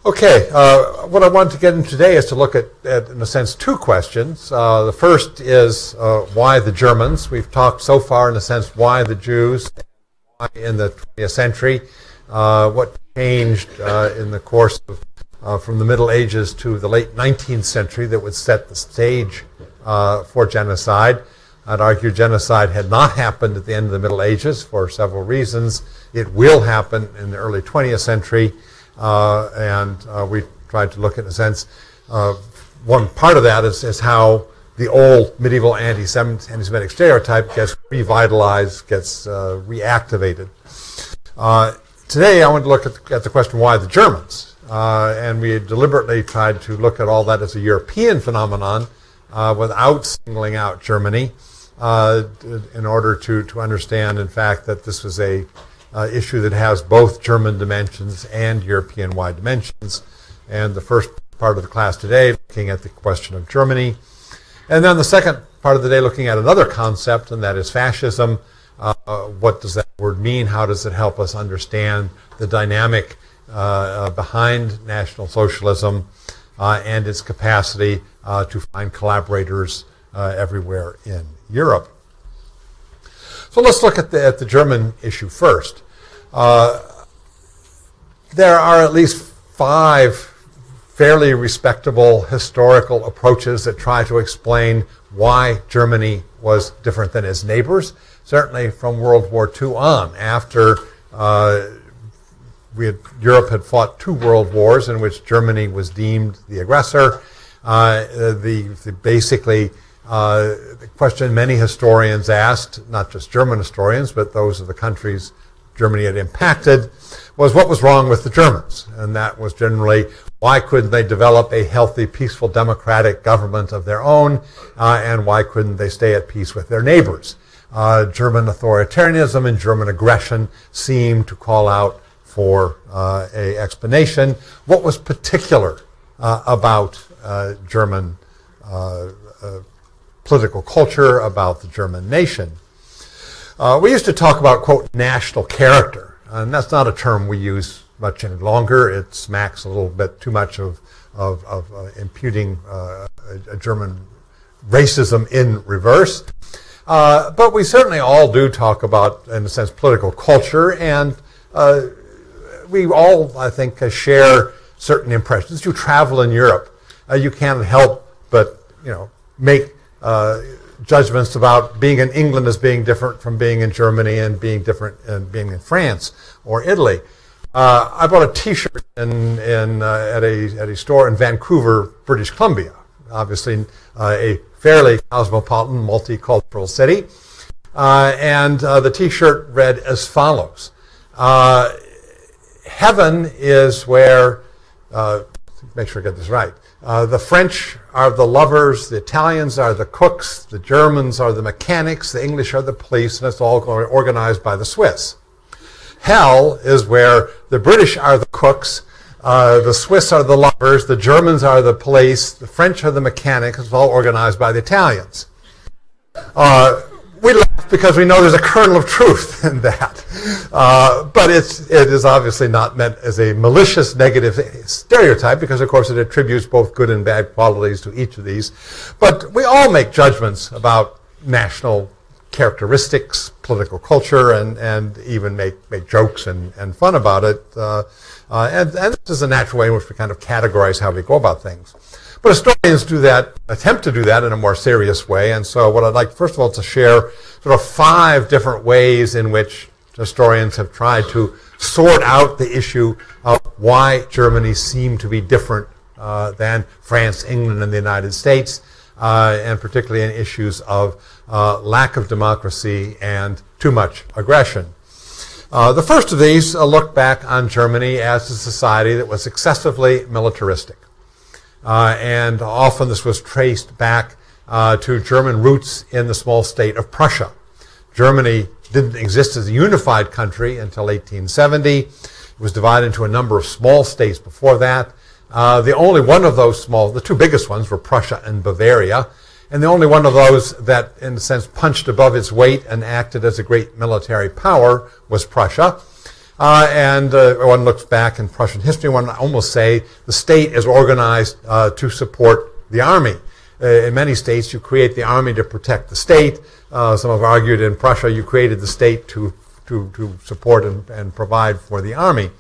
Okay, what I wanted to get into today is to look at, in a sense, two questions. The first is why the Germans? We've talked so far, in a sense, why the Jews, why in the 20th century, what changed in the course of from the Middle Ages to the late 19th century that would set the stage for genocide. I'd argue genocide had not happened at the end of the Middle Ages for several reasons. It will happen in the early 20th century. We tried to look at, in a sense, one part of that is how the old medieval anti-Semitic stereotype gets revitalized, gets reactivated. Today I want to look at the question, why the Germans? And we deliberately tried to look at all that as a European phenomenon without singling out Germany in order to understand, in fact, that this was a issue that has both German dimensions and European-wide dimensions. And the first part of the class today looking at the question of Germany. And then the second part of the day looking at another concept, and that is fascism. What does that word mean? How does it help us understand the dynamic behind National Socialism and its capacity to find collaborators everywhere in Europe? So let's look at the German issue first. There are at least 5 fairly respectable historical approaches that try to explain why Germany was different than its neighbors, certainly from World War II on, after Europe had fought 2 world wars in which Germany was deemed the aggressor. The question many historians asked, not just German historians, but those of the countries Germany had impacted, was what was wrong with the Germans? And that was generally, why couldn't they develop a healthy, peaceful, democratic government of their own? And why couldn't they stay at peace with their neighbors? German authoritarianism and German aggression seemed to call out for an explanation. What was particular about German political culture, about the German nation? We used to talk about, quote, national character, and that's not a term we use much any longer. It smacks a little bit too much of imputing a German racism in reverse. But we certainly all do talk about, in a sense, political culture, and we all, I think, share certain impressions. You travel in Europe, you can't help but, make judgments about being in England as being different from being in Germany and being different and being in France or Italy. I bought a T-shirt at a store in Vancouver, British Columbia, obviously a fairly cosmopolitan, multicultural city. And the T-shirt read as follows. Heaven is where, make sure I get this right, the French are the lovers, the Italians are the cooks, the Germans are the mechanics, the English are the police, and it's all organized by the Swiss. Hell is where the British are the cooks, the Swiss are the lovers, the Germans are the police, the French are the mechanics, it's all organized by the Italians. We laugh because we know there's a kernel of truth in that. But it is obviously not meant as a malicious negative stereotype because, of course, it attributes both good and bad qualities to each of these. But we all make judgments about national characteristics, political culture, and even make jokes and fun about it. And this is a natural way in which we kind of categorize how we go about things. But historians attempt to do that in a more serious way. And so what I'd like, first of all, to share sort of 5 different ways in which historians have tried to sort out the issue of why Germany seemed to be different than France, England, and the United States, and particularly in issues of lack of democracy and too much aggression. The first of these look back on Germany as a society that was excessively militaristic. And often this was traced back to German roots in the small state of Prussia. Germany didn't exist as a unified country until 1870. It was divided into a number of small states before that. The only one of those the 2 biggest ones were Prussia and Bavaria. And the only one of those that, in a sense, punched above its weight and acted as a great military power was Prussia. One looks back in Prussian history, one would almost say the state is organized to support the army. In many states, you create the army to protect the state. Some have argued in Prussia, you created the state to support and provide for the army.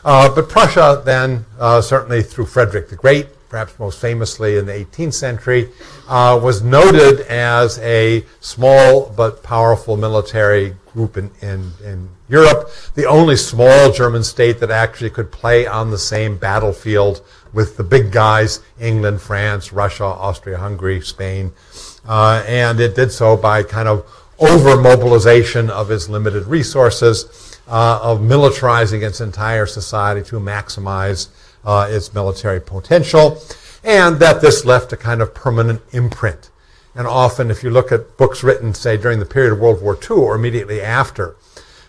But Prussia then, certainly through Frederick the Great, perhaps most famously in the 18th century, was noted as a small but powerful military group in Europe, the only small German state that actually could play on the same battlefield with the big guys, England, France, Russia, Austria-Hungary, Spain. And it did so by kind of over-mobilization of its limited resources, of militarizing its entire society to maximize its military potential, and that this left a kind of permanent imprint. And often, if you look at books written, say, during the period of World War II or immediately after,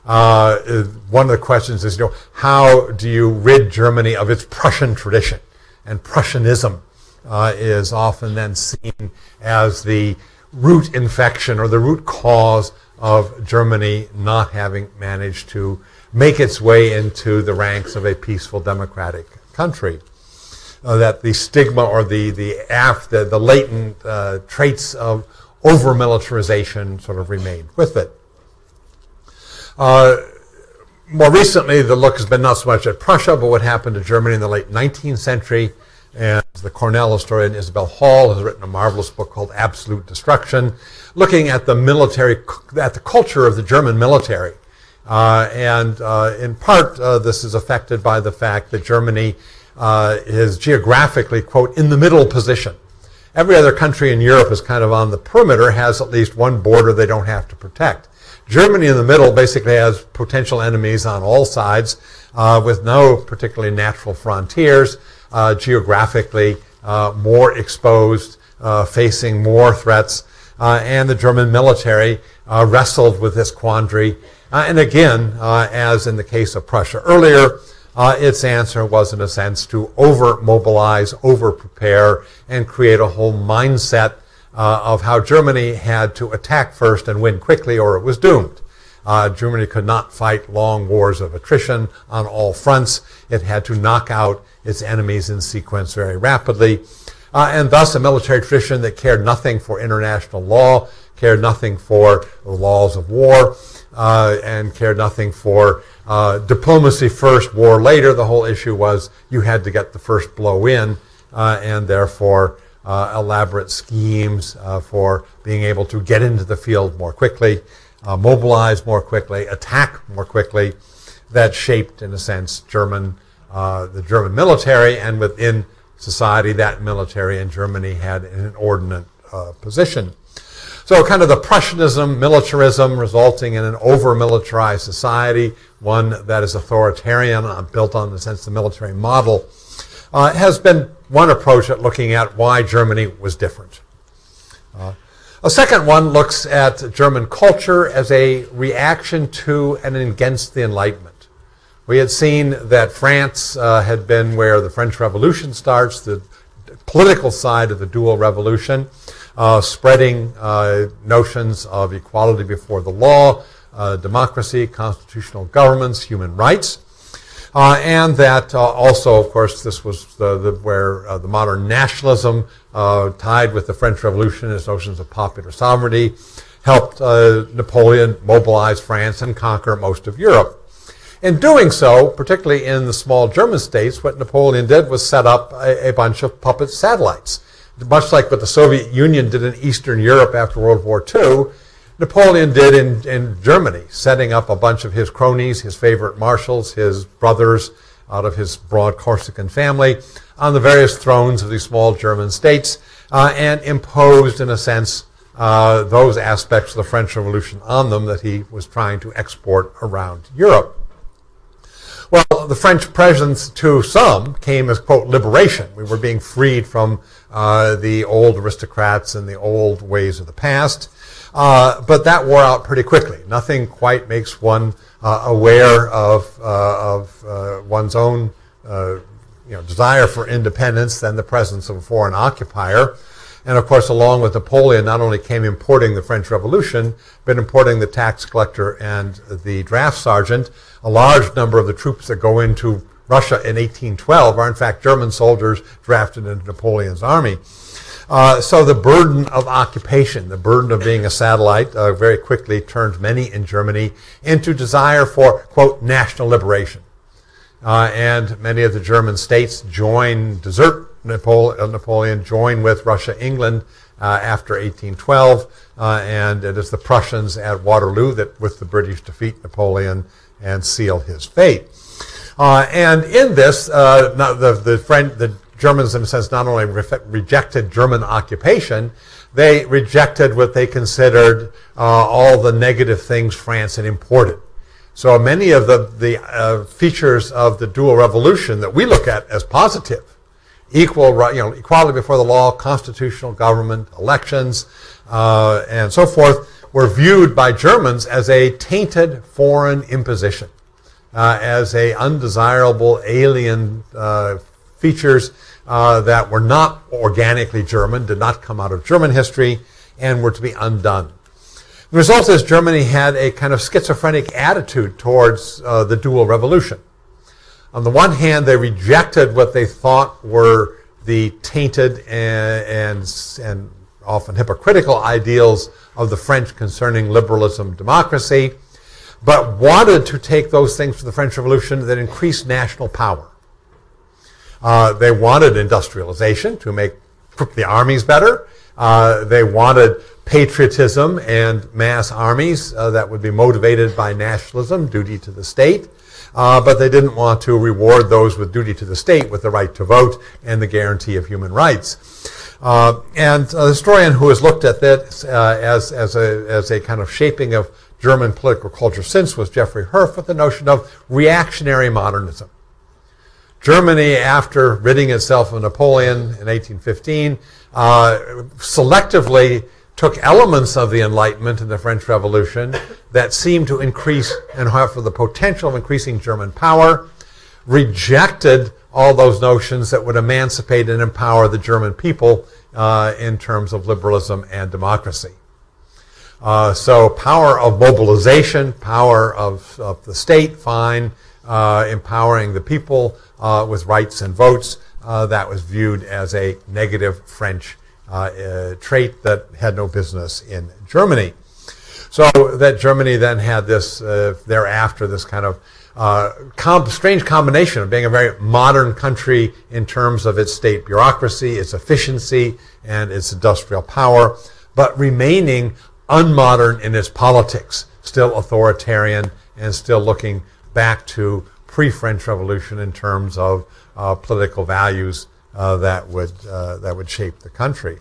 one of the questions is, how do you rid Germany of its Prussian tradition? And Prussianism is often then seen as the root infection or the root cause of Germany not having managed to make its way into the ranks of a peaceful democratic country. That the stigma or the latent traits of over-militarization sort of remained with it. More recently, the look has been not so much at Prussia, but what happened to Germany in the late 19th century. And the Cornell historian Isabel Hall has written a marvelous book called Absolute Destruction, looking at the culture of the German military. In part, this is affected by the fact that Germany is geographically, quote, in the middle position. Every other country in Europe is kind of on the perimeter, has at least one border they don't have to protect. Germany in the middle basically has potential enemies on all sides, with no particularly natural frontiers, geographically more exposed, facing more threats, and the German military wrestled with this quandary. And again, as in the case of Prussia earlier, its answer was, in a sense, to over-mobilize, over-prepare, and create a whole mindset of how Germany had to attack first and win quickly, or it was doomed. Germany could not fight long wars of attrition on all fronts. It had to knock out its enemies in sequence very rapidly. And thus a military tradition that cared nothing for international law, cared nothing for the laws of war, and cared nothing for diplomacy first, war later. The whole issue was you had to get the first blow in, and therefore elaborate schemes for being able to get into the field more quickly, mobilize more quickly, attack more quickly, that shaped, in a sense, the German military, and within society, that military in Germany had an inordinate position. So kind of the Prussianism, militarism, resulting in an over-militarized society, one that is authoritarian, built on, in a sense, the military model, has been one approach at looking at why Germany was different. A second one looks at German culture as a reaction to and against the Enlightenment. We had seen that France had been where the French Revolution starts, the political side of the dual revolution, spreading notions of equality before the law, democracy, constitutional governments, human rights. And that also, of course, this was where the modern nationalism tied with the French Revolution, its notions of popular sovereignty, helped Napoleon mobilize France and conquer most of Europe. In doing so, particularly in the small German states, what Napoleon did was set up a bunch of puppet satellites. Much like what the Soviet Union did in Eastern Europe after World War II, Napoleon did in Germany, setting up a bunch of his cronies, his favorite marshals, his brothers out of his broad Corsican family, on the various thrones of these small German states, and imposed, in a sense, those aspects of the French Revolution on them that he was trying to export around Europe. Well, the French presence to some came as, quote, liberation. We were being freed from the old aristocrats and the old ways of the past. But that wore out pretty quickly. Nothing quite makes one aware of one's own desire for independence than the presence of a foreign occupier. And of course, along with Napoleon, not only came importing the French Revolution, but importing the tax collector and the draft sergeant. A large number of the troops that go into Russia in 1812 are in fact German soldiers drafted into Napoleon's army. So the burden of occupation, the burden of being a satellite, very quickly turned many in Germany into desire for, quote, national liberation. And many of the German states desert Napoleon, join with Russia, England after 1812, and it is the Prussians at Waterloo that, with the British, defeat Napoleon and seal his fate. And in this, the Germans, in a sense, not only rejected German occupation, they rejected what they considered all the negative things France had imported. So many of the features of the dual revolution that we look at as positive, equality before the law, constitutional government, elections, and so forth, were viewed by Germans as a tainted foreign imposition, as a undesirable alien features that were not organically German, did not come out of German history, and were to be undone. The result is Germany had a kind of schizophrenic attitude towards the dual revolution. On the one hand, they rejected what they thought were the tainted and often hypocritical ideals of the French concerning liberalism, democracy, but wanted to take those things from the French Revolution that increased national power. They wanted industrialization to make the armies better. They wanted patriotism and mass armies that would be motivated by nationalism, duty to the state. But they didn't want to reward those with duty to the state with the right to vote and the guarantee of human rights. And a historian who has looked at this as a kind of shaping of German political culture since was Jeffrey Herf, with the notion of reactionary modernism. Germany, after ridding itself of Napoleon in 1815, selectively took elements of the Enlightenment and the French Revolution that seemed to increase and have the potential of increasing German power, rejected all those notions that would emancipate and empower the German people in terms of liberalism and democracy. So power of mobilization, power of the state, fine, empowering the people with rights and votes, that was viewed as a negative French trait that had no business in Germany. So that Germany then had this, thereafter, this kind of strange combination of being a very modern country in terms of its state bureaucracy, its efficiency, and its industrial power, but remaining unmodern in its politics, still authoritarian and still looking back to pre-French Revolution in terms of political values that would shape the country.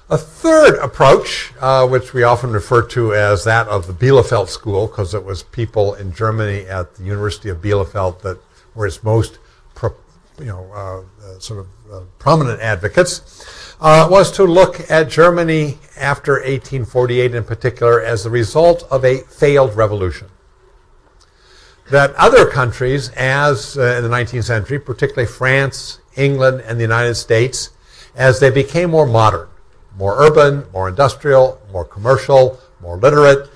A third approach, which we often refer to as that of the Bielefeld School, because it was people in Germany at the University of Bielefeld that were its most prominent advocates, was to look at Germany after 1848 in particular as the result of a failed revolution. That other countries, as in the 19th century, particularly France, England, and the United States, as they became more modern, more urban, more industrial, more commercial, more literate,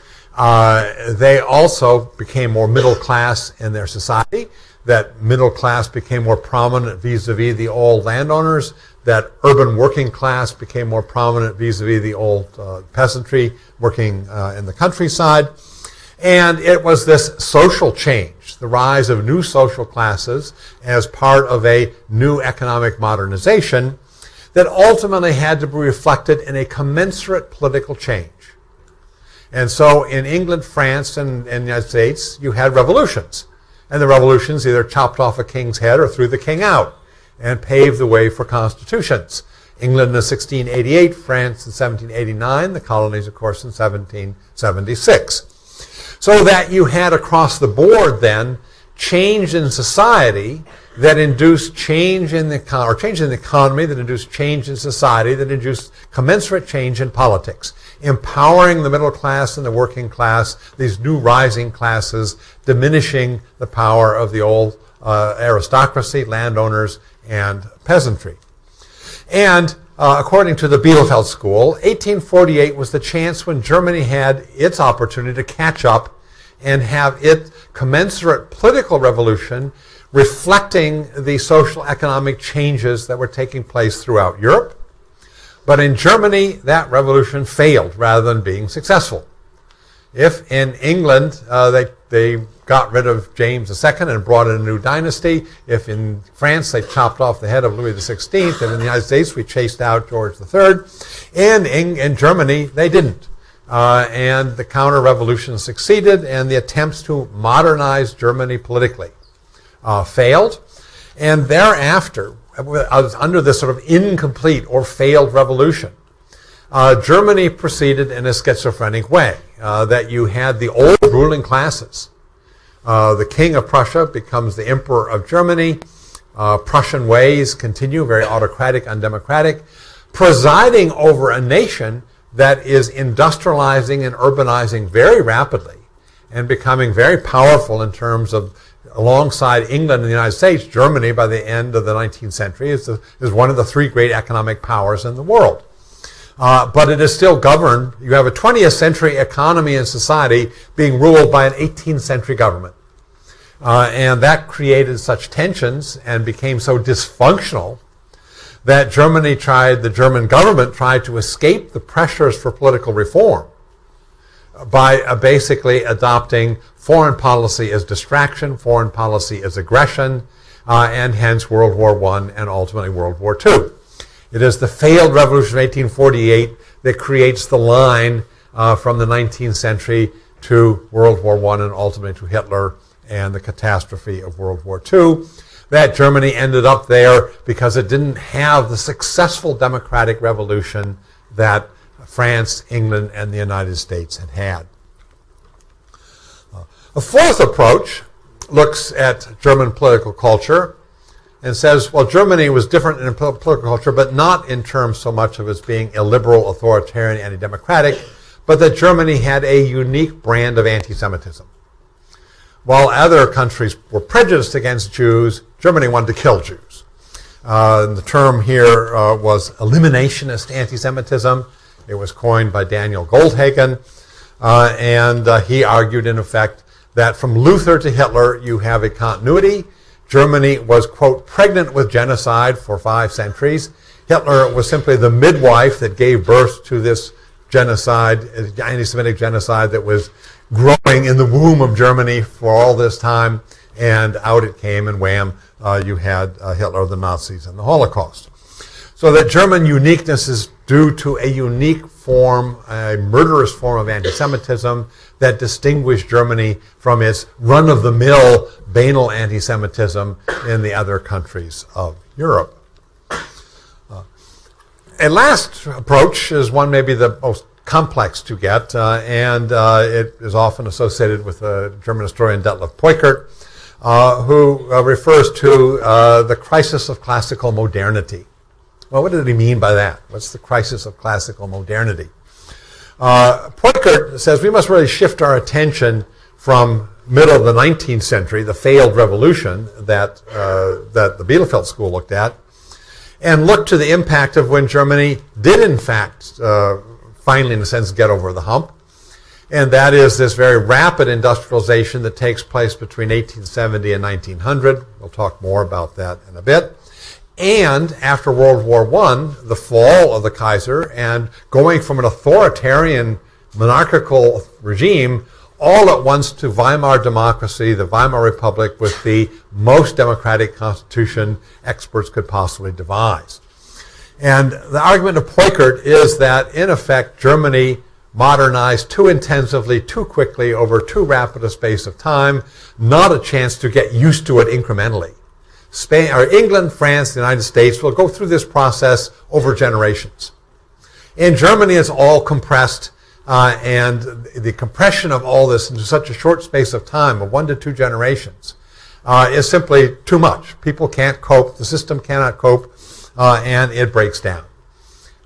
they also became more middle class in their society. That middle class became more prominent vis-a-vis the old landowners. That urban working class became more prominent vis-a-vis the old peasantry working in the countryside. And it was this social change, the rise of new social classes as part of a new economic modernization that ultimately had to be reflected in a commensurate political change. And so in England, France, and the United States, you had revolutions. And the revolutions either chopped off a king's head or threw the king out and paved the way for constitutions. England in 1688, France in 1789, the colonies, of course, in 1776. So that you had across the board then change in society that induced change in the economy, that induced change in society, that induced commensurate change in politics, empowering the middle class and the working class, these new rising classes, diminishing the power of the old aristocracy, landowners, and peasantry. And according to the Bielefeld School, 1848 was the chance when Germany had its opportunity to catch up and have its commensurate political revolution reflecting the social economic changes that were taking place throughout Europe. But in Germany, that revolution failed rather than being successful. If in England they got rid of James II and brought in a new dynasty, if in France they chopped off the head of Louis XVI, and in the United States we chased out George III, and in Germany they didn't. And the counter-revolution succeeded, and the attempts to modernize Germany politically failed. And thereafter, under this sort of incomplete or failed revolution, Germany proceeded in a schizophrenic way, that you had the old ruling classes. The King of Prussia becomes the Emperor of Germany. Prussian ways continue, very autocratic, undemocratic, presiding over a nation that is industrializing and urbanizing very rapidly and becoming very powerful in terms of, alongside England and the United States, Germany by the end of the 19th century is one of the three great economic powers in the world. But it is still governed. You have a 20th century economy and society being ruled by an 18th century government. And that created such tensions and became so dysfunctional that the German government tried to escape the pressures for political reform by basically adopting foreign policy as distraction, foreign policy as aggression, and hence World War I and ultimately World War II. It is the failed revolution of 1848 that creates the line from the 19th century to World War I and ultimately to Hitler and the catastrophe of World War II. That Germany ended up there because it didn't have the successful democratic revolution that France, England, and the United States had had. A fourth approach looks at German political culture and says, well, Germany was different in political culture, but not in terms so much of its being illiberal, authoritarian, anti-democratic, but that Germany had a unique brand of anti-Semitism. While other countries were prejudiced against Jews, Germany wanted to kill Jews. The term here was eliminationist anti-Semitism. It was coined by Daniel Goldhagen, and he argued, in effect, that from Luther to Hitler, you have a continuity. Germany was, quote, pregnant with genocide for 5 centuries. Hitler was simply the midwife that gave birth to this genocide, anti-Semitic genocide that was growing in the womb of Germany for all this time, and out it came, and wham, you had Hitler, the Nazis, and the Holocaust. So that German uniqueness is due to a unique form, a murderous form of anti-Semitism that distinguished Germany from its run-of-the-mill banal anti-Semitism in the other countries of Europe. A last approach is one maybe the most complex to get, and it is often associated with German historian Detlef Peukert, who refers to the crisis of classical modernity. Well, what did he mean by that? What's the crisis of classical modernity? Peukert says we must really shift our attention from middle of the 19th century, the failed revolution that the Bielefeld School looked at, and look to the impact of when Germany did, in fact, finally, in a sense, get over the hump. And that is this very rapid industrialization that takes place between 1870 and 1900. We'll talk more about that in a bit. And after World War I, the fall of the Kaiser and going from an authoritarian monarchical regime all at once to Weimar democracy, the Weimar Republic, with the most democratic constitution experts could possibly devise. And the argument of Peukert is that, in effect, Germany modernized too intensively, too quickly, over too rapid a space of time, not a chance to get used to it incrementally. Spain, or England, France, the United States will go through this process over generations. In Germany, it's all compressed, and the compression of all this into such a short space of time, of 1 to 2 generations, is simply too much. People can't cope, the system cannot cope, and it breaks down.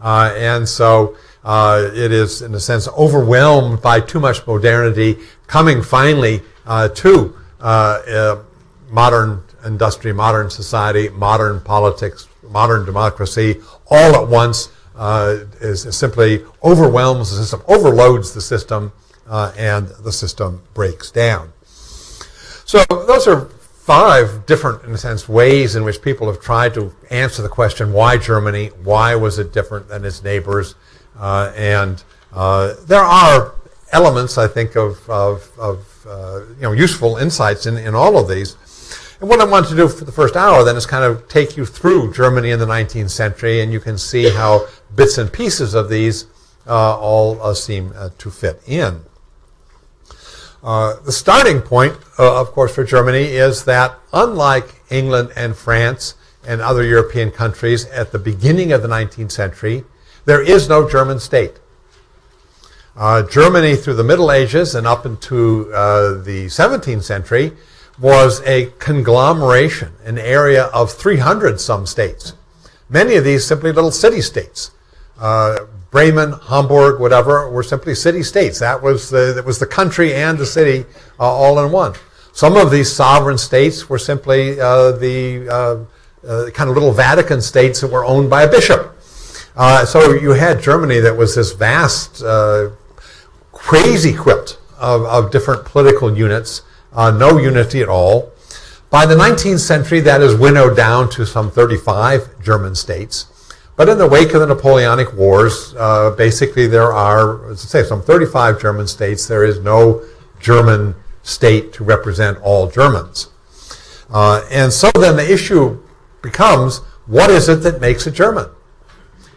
And so it is, in a sense, overwhelmed by too much modernity, coming finally to modern industry, modern society, modern politics, modern democracy, all at once is simply overwhelms the system, overloads the system, and the system breaks down. So those are 5 different, in a sense, ways in which people have tried to answer the question, why Germany? Why was it different than its neighbors? And there are elements, I think, of useful insights in all of these. And what I want to do for the first hour then is kind of take you through Germany in the 19th century, and you can see how bits and pieces of these all seem to fit in. The starting point, of course, for Germany is that unlike England and France and other European countries at the beginning of the 19th century, there is no German state. Germany, through the Middle Ages and up into the 17th century, was a conglomeration, an area of 300 some states. Many of these simply little city-states. Bremen, Hamburg, whatever, were simply city-states. That was the country and the city all in one. Some of these sovereign states were simply the kind of little Vatican states that were owned by a bishop. So you had Germany that was this vast, crazy quilt of different political units, no unity at all. By the 19th century, that is winnowed down to some 35 German states. But in the wake of the Napoleonic Wars, basically there are, as I say, some 35 German states. There is no German state to represent all Germans. And so then the issue becomes, what is it that makes a German?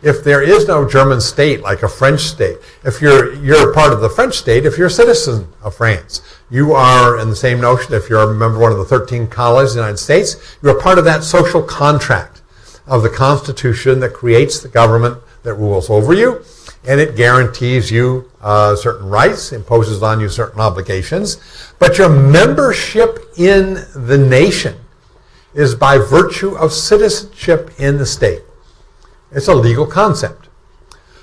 If there is no German state, like a French state, if you're part of the French state, if you're a citizen of France, you are, in the same notion, if you're a member of one of the 13 colonies of the United States, you're a part of that social contract of the Constitution that creates the government that rules over you, and it guarantees you certain rights, imposes on you certain obligations, but your membership in the nation is by virtue of citizenship in the state. It's a legal concept.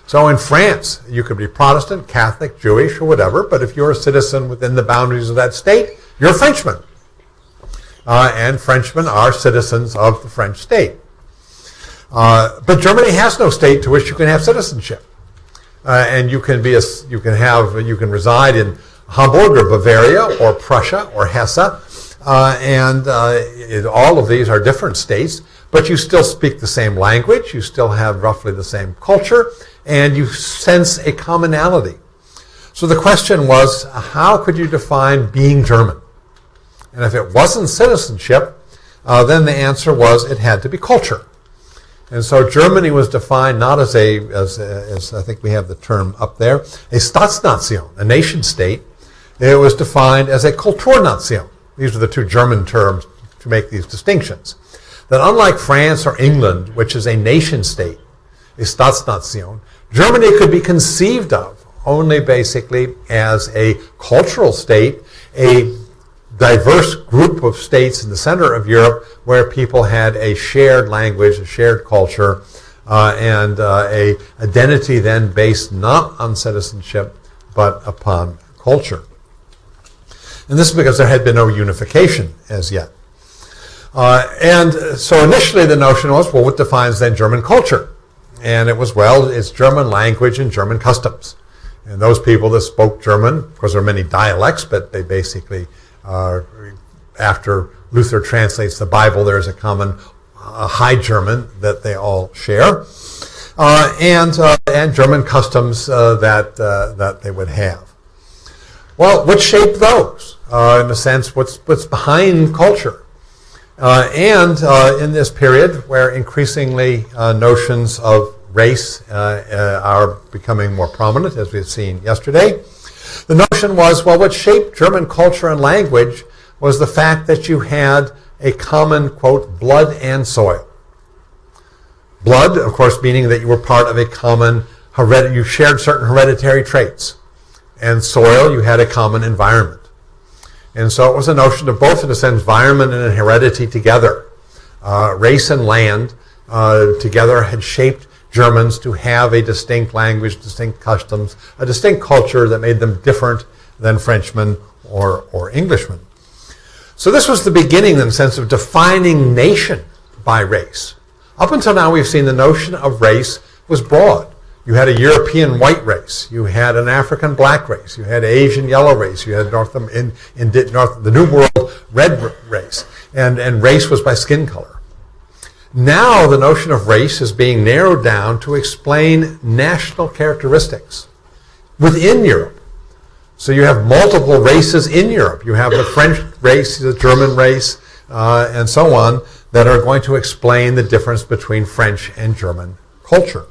So in France, you could be Protestant, Catholic, Jewish, or whatever, but if you're a citizen within the boundaries of that state, you're a Frenchman. And Frenchmen are citizens of the French state. But Germany has no state to which you can have citizenship. And you can reside in Hamburg or Bavaria or Prussia or Hesse, and all of these are different states, but you still speak the same language, you still have roughly the same culture, and you sense a commonality. So the question was, how could you define being German? And if it wasn't citizenship, then the answer was it had to be culture. And so Germany was defined not as I think we have the term up there, a Staatsnation, a nation state. It was defined as a Kulturnation. These are the 2 German terms to make these distinctions. That unlike France or England, which is a nation state, a Staatsnation, Germany could be conceived of only basically as a cultural state, a diverse group of states in the center of Europe where people had a shared language, a shared culture, and a identity then based not on citizenship but upon culture. And this is because there had been no unification as yet. And so initially the notion was, well, what defines then German culture? And it was, well, it's German language and German customs. And those people that spoke German, of course there are many dialects, but they basically, after Luther translates the Bible, there's a common High German that they all share, and German customs that they would have. Well, what shaped those? In a sense, what's behind culture? And in this period where increasingly notions of race are becoming more prominent, as we've seen yesterday, the notion was, well, what shaped German culture and language was the fact that you had a common, quote, blood and soil. Blood, of course, meaning that you were part of a common, you shared certain hereditary traits. And soil, you had a common environment. And so it was a notion of both, in a sense, environment and heredity together. Race and land together had shaped Germans to have a distinct language, distinct customs, a distinct culture that made them different than Frenchmen or Englishmen. So this was the beginning, in the sense of defining nation by race. Up until now, we've seen the notion of race was broad. You had a European white race. You had an African black race. You had Asian yellow race. You had the New World red race. And race was by skin color. Now the notion of race is being narrowed down to explain national characteristics within Europe. So you have multiple races in Europe. You have the French race, the German race, and so on, that are going to explain the difference between French and German culture.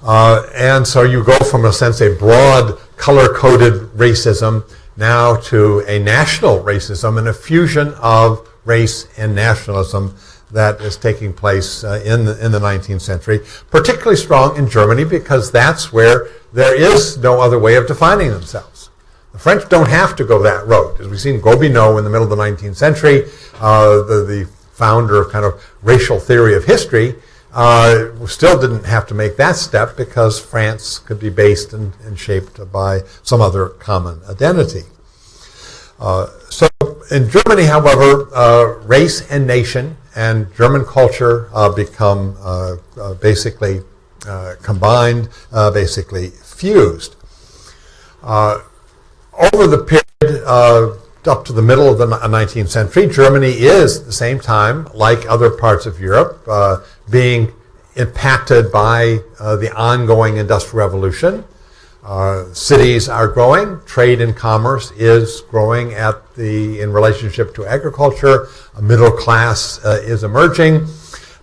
And so you go from, in a sense, a broad color-coded racism now to a national racism and a fusion of race and nationalism that is taking place in the 19th century, particularly strong in Germany, because that's where there is no other way of defining themselves. The French don't have to go that road. As we've seen Gobineau in the middle of the 19th century, the founder of kind of racial theory of history, still didn't have to make that step because France could be based and shaped by some other common identity. So in Germany, however, race and nation and German culture become basically combined, basically fused. Over the period up to the middle of the 19th century, Germany is, at the same time, like other parts of Europe, being impacted by the ongoing Industrial Revolution. Cities are growing. Trade and commerce is growing in relationship to agriculture. A middle class is emerging.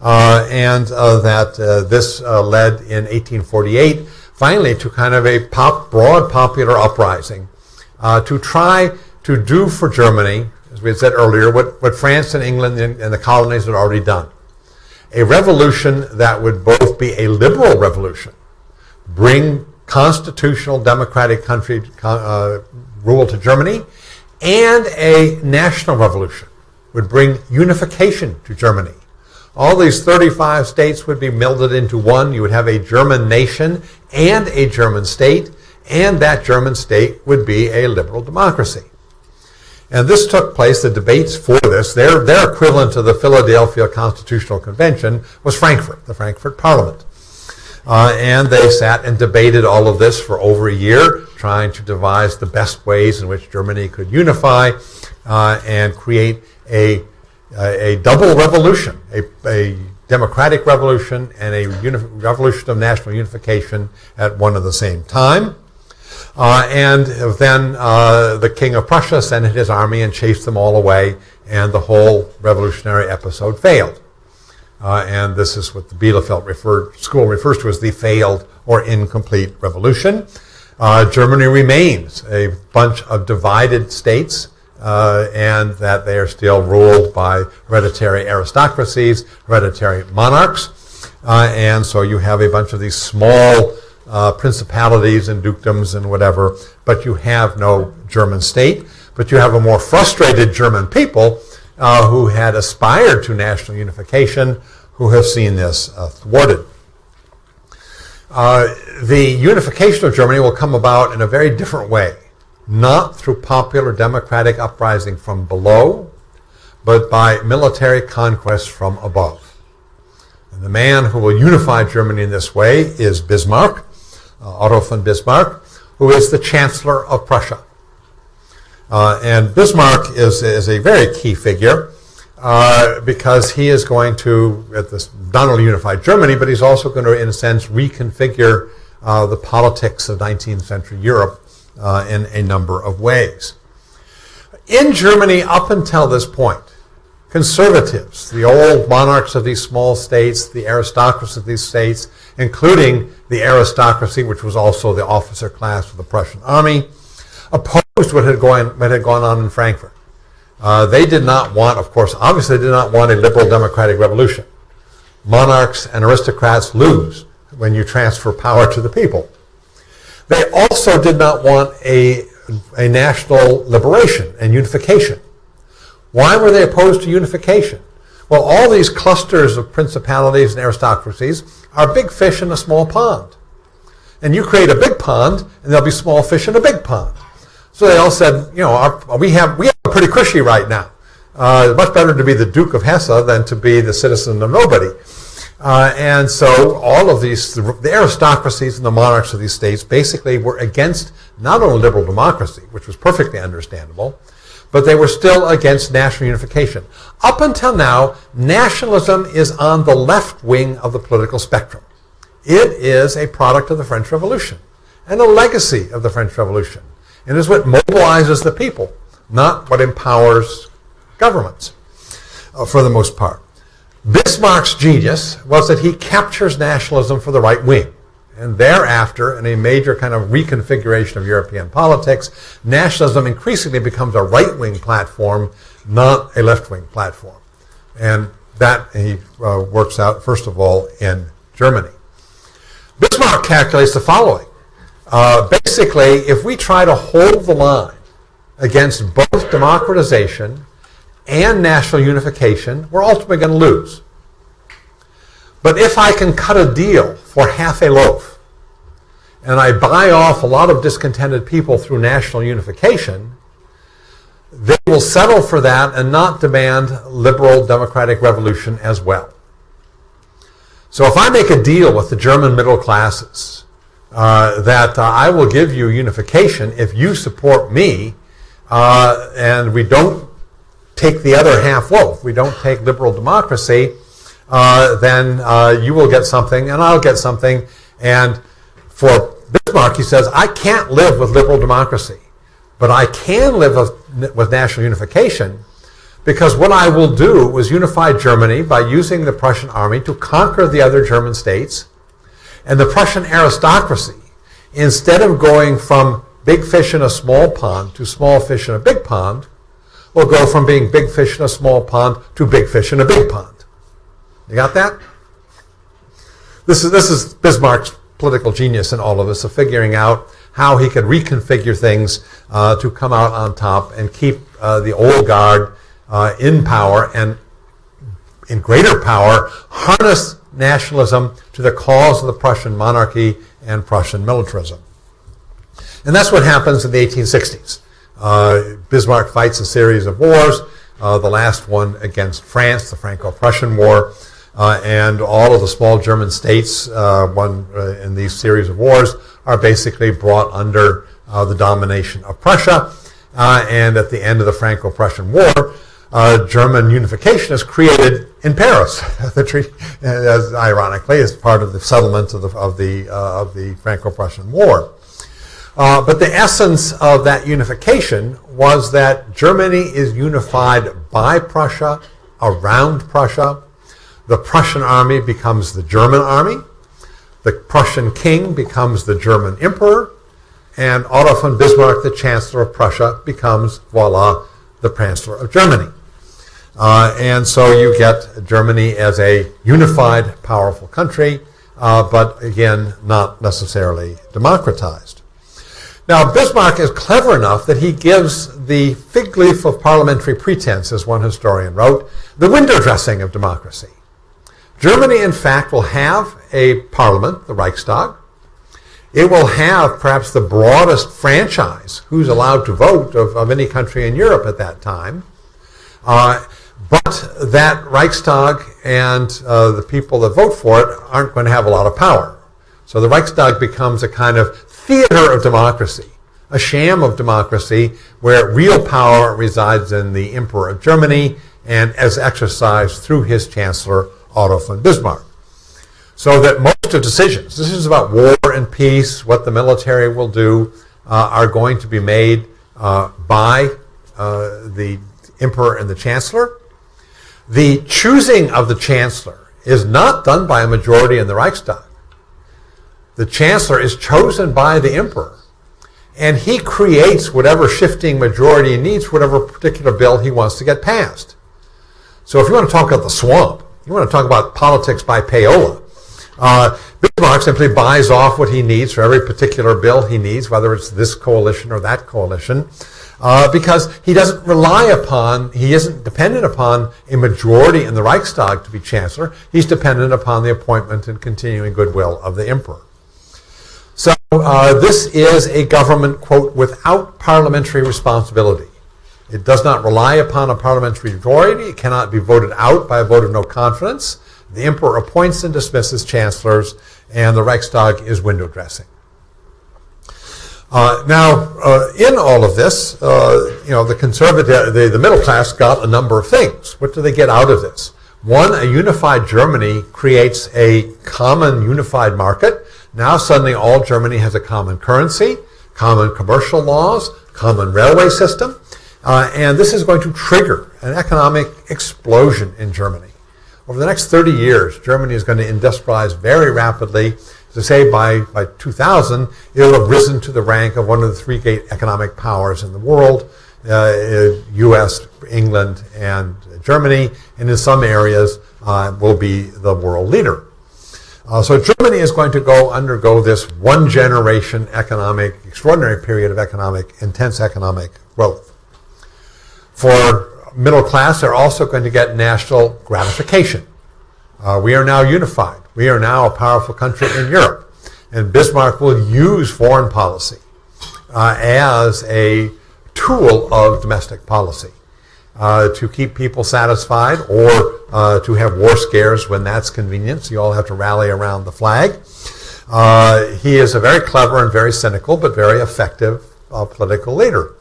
And this led in 1848 finally to kind of a broad popular uprising to try to do for Germany, as we had said earlier, what France and England and the colonies had already done. A revolution that would both be a liberal revolution, bring constitutional democratic country rule to Germany, and a national revolution would bring unification to Germany. All these 35 states would be melded into one. You would have a German nation and a German state, and that German state would be a liberal democracy. And this took place, the debates for this, their equivalent to the Philadelphia Constitutional Convention was Frankfurt, the Frankfurt Parliament. And they sat and debated all of this for over a year, trying to devise the best ways in which Germany could unify and create a double revolution, a democratic revolution and a revolution of national unification at one and the same time. And then the King of Prussia sent his army and chased them all away, and the whole revolutionary episode failed. And this is what the Bielefeld school refers to as the failed or incomplete revolution. Germany remains a bunch of divided states, and that they are still ruled by hereditary aristocracies, hereditary monarchs. And so you have a bunch of these small principalities and dukedoms and whatever, but you have no German state. But you have a more frustrated German people who had aspired to national unification, who have seen this thwarted. The unification of Germany will come about in a very different way, not through popular democratic uprising from below, but by military conquest from above. And the man who will unify Germany in this way is Bismarck, Otto von Bismarck, who is the Chancellor of Prussia. And Bismarck is a very key figure because he is going to, not only unify Germany, but he's also going to, in a sense, reconfigure the politics of 19th century Europe in a number of ways. In Germany, up until this point, conservatives, the old monarchs of these small states, the aristocracy of these states, including the aristocracy, which was also the officer class of the Prussian army, opposed what had gone on in Frankfurt. They did not want, of course, obviously did not want a liberal democratic revolution. Monarchs and aristocrats lose when you transfer power to the people. They also did not want a national liberation and unification. Why were they opposed to unification? Well, all these clusters of principalities and aristocracies are big fish in a small pond. And you create a big pond, and there'll be small fish in a big pond. So they all said, we have a pretty cushy right now. Much better to be the Duke of Hesse than to be the citizen of nobody. And so all of these, the aristocracies and the monarchs of these states basically were against not only liberal democracy, which was perfectly understandable, but they were still against national unification. Up until now, nationalism is on the left wing of the political spectrum. It is a product of the French Revolution and a legacy of the French Revolution. And is what mobilizes the people, not what empowers governments, for the most part. Bismarck's genius was that he captures nationalism for the right wing. And thereafter, in a major kind of reconfiguration of European politics, nationalism increasingly becomes a right-wing platform, not a left-wing platform. And that he works out, first of all, in Germany. Bismarck calculates the following. Basically, if we try to hold the line against both democratization and national unification, we're ultimately going to lose. But if I can cut a deal for half a loaf, and I buy off a lot of discontented people through national unification, they will settle for that and not demand liberal democratic revolution as well. So if I make a deal with the German middle classes that I will give you unification if you support me, and we don't take the other half loaf, we don't take liberal democracy, then you will get something and I'll get something. And for Bismarck, he says, I can't live with liberal democracy, but I can live with national unification, because what I will do is unify Germany by using the Prussian army to conquer the other German states. And the Prussian aristocracy, instead of going from big fish in a small pond to small fish in a big pond, will go from being big fish in a small pond to big fish in a big pond. You got that? This is Bismarck's political genius in all of this, of figuring out how he could reconfigure things to come out on top and keep the old guard in power, and in greater power, harness nationalism to the cause of the Prussian monarchy and Prussian militarism. And that's what happens in the 1860s. Bismarck fights a series of wars, the last one against France, the Franco-Prussian War, and all of the small German states in these series of wars are basically brought under the domination of Prussia. And at the end of the Franco-Prussian War, German unification is created in Paris. The treaty, as ironically, is part of the settlement of the Franco-Prussian War. But the essence of that unification was that Germany is unified by Prussia, around Prussia. The Prussian army becomes the German army. The Prussian king becomes the German emperor. And Otto von Bismarck, the Chancellor of Prussia, becomes, voila, the Chancellor of Germany. And so you get Germany as a unified, powerful country, but again, not necessarily democratized. Now, Bismarck is clever enough that he gives the fig leaf of parliamentary pretense, as one historian wrote, the window dressing of democracy. Germany, in fact, will have a parliament, the Reichstag. It will have perhaps the broadest franchise, who's allowed to vote, of any country in Europe at that time. But that Reichstag and the people that vote for it aren't going to have a lot of power. So the Reichstag becomes a kind of theater of democracy, a sham of democracy, where real power resides in the Emperor of Germany and is exercised through his Chancellor, Otto von Bismarck. So that most of decisions about war and peace, what the military will do, are going to be made by the Emperor and the Chancellor. The choosing of the Chancellor is not done by a majority in the Reichstag. The Chancellor is chosen by the Emperor, and he creates whatever shifting majority he needs, whatever particular bill he wants to get passed. So if you want to talk about the swamp, you want to talk about politics by payola, Bismarck simply buys off what he needs for every particular bill he needs, whether it's this coalition or that coalition, because he doesn't he isn't dependent upon a majority in the Reichstag to be Chancellor. He's dependent upon the appointment and continuing goodwill of the Emperor. So this is a government, quote, without parliamentary responsibility. It does not rely upon a parliamentary majority. It cannot be voted out by a vote of no confidence. The emperor appoints and dismisses chancellors, and the Reichstag is window dressing. In all of this, the middle class got a number of things. What do they get out of this? One, a unified Germany creates a common unified market. Now suddenly all Germany has a common currency, common commercial laws, common railway system, and this is going to trigger an economic explosion in Germany. Over the next 30 years, Germany is going to industrialize very rapidly. As I say, by 2000, it'll have risen to the rank of one of the three great economic powers in the world, U.S., England, and Germany, and in some areas will be the world leader. So Germany is going to undergo this one-generation extraordinary period of intense economic growth. For middle class, they're also going to get national gratification. We are now unified. We are now a powerful country in Europe. And Bismarck will use foreign policy as a tool of domestic policy to keep people satisfied or to have war scares when that's convenient. So you all have to rally around the flag. He is a very clever and very cynical but very effective political leader.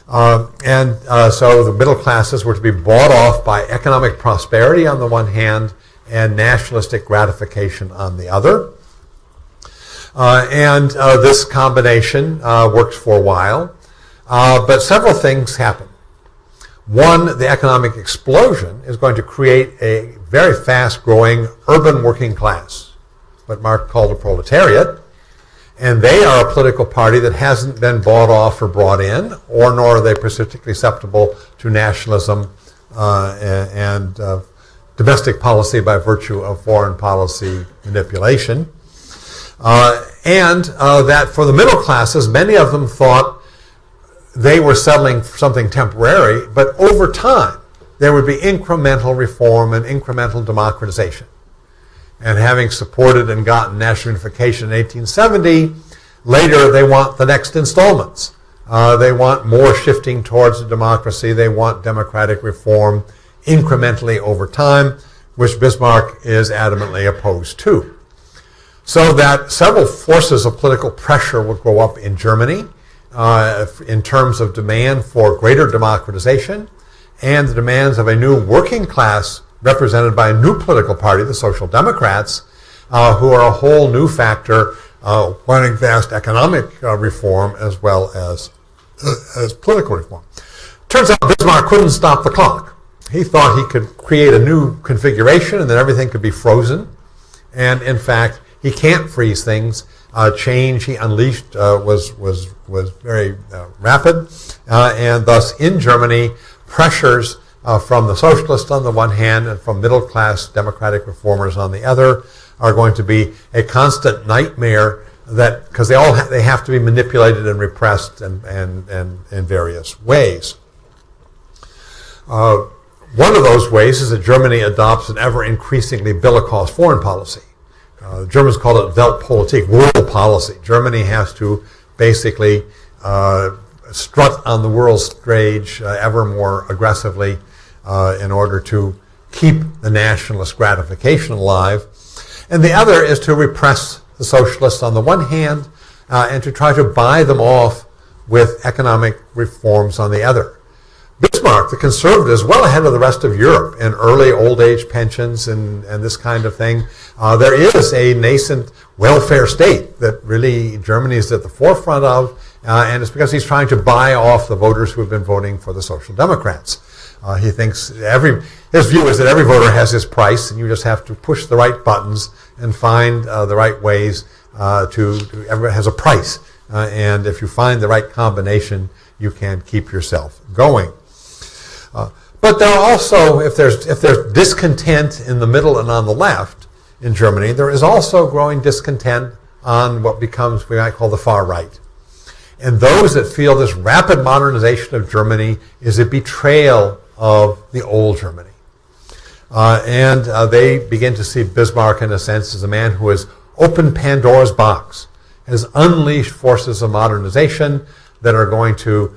So the middle classes were to be bought off by economic prosperity on the one hand and nationalistic gratification on the other. This combination works for a while, but several things happen. One, the economic explosion is going to create a very fast-growing urban working class, what Marx called a proletariat, and they are a political party that hasn't been bought off or brought in, nor are they particularly susceptible to nationalism and domestic policy by virtue of foreign policy manipulation. That for the middle classes, many of them thought they were settling for something temporary, but over time there would be incremental reform and incremental democratization. And having supported and gotten national unification in 1870, later they want the next installments. They want more shifting towards the democracy. They want democratic reform incrementally over time, which Bismarck is adamantly opposed to. So that several forces of political pressure will grow up in Germany in terms of demand for greater democratization and the demands of a new working class represented by a new political party, the Social Democrats, who are a whole new factor wanting vast economic reform as well as political reform. Turns out Bismarck couldn't stop the clock. He thought he could create a new configuration and then everything could be frozen. And in fact, he can't freeze things. Change he unleashed was very rapid. And thus in Germany, pressures from the socialists on the one hand and from middle-class democratic reformers on the other are going to be a constant nightmare because they have to be manipulated and repressed and in various ways. One of those ways is that Germany adopts an ever-increasingly bellicose foreign policy. The Germans call it Weltpolitik, world policy. Germany has to basically strut on the world stage ever more aggressively in order to keep the nationalist gratification alive. And the other is to repress the socialists on the one hand and to try to buy them off with economic reforms on the other. Bismarck, the conservative, is well ahead of the rest of Europe in early old age pensions and this kind of thing. There is a nascent welfare state that really Germany is at the forefront of, and it's because he's trying to buy off the voters who have been voting for the Social Democrats. He thinks his view is that every voter has his price, and you just have to push the right buttons and find the right ways everyone has a price. And if you find the right combination, you can keep yourself going. But there are also, if there's discontent in the middle and on the left in Germany, there is also growing discontent on what becomes we might call the far right. And those that feel this rapid modernization of Germany is a betrayal of the old Germany. They begin to see Bismarck, in a sense, as a man who has opened Pandora's box. has unleashed forces of modernization that are going to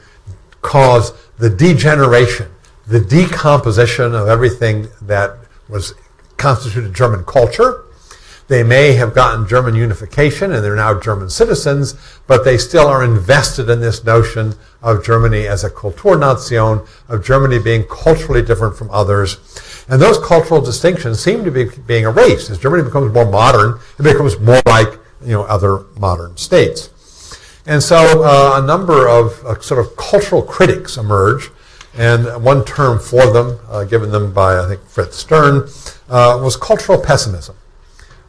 cause the degeneration, the decomposition of everything that was constituted German culture. They may have gotten German unification and they're now German citizens, but they still are invested in this notion of Germany as a Kulturnation, of Germany being culturally different from others. And those cultural distinctions seem to be being erased. As Germany becomes more modern, it becomes more like other modern states. And so a number of sort of cultural critics emerge, and one term for them, given them by, I think, Fritz Stern, was cultural pessimism.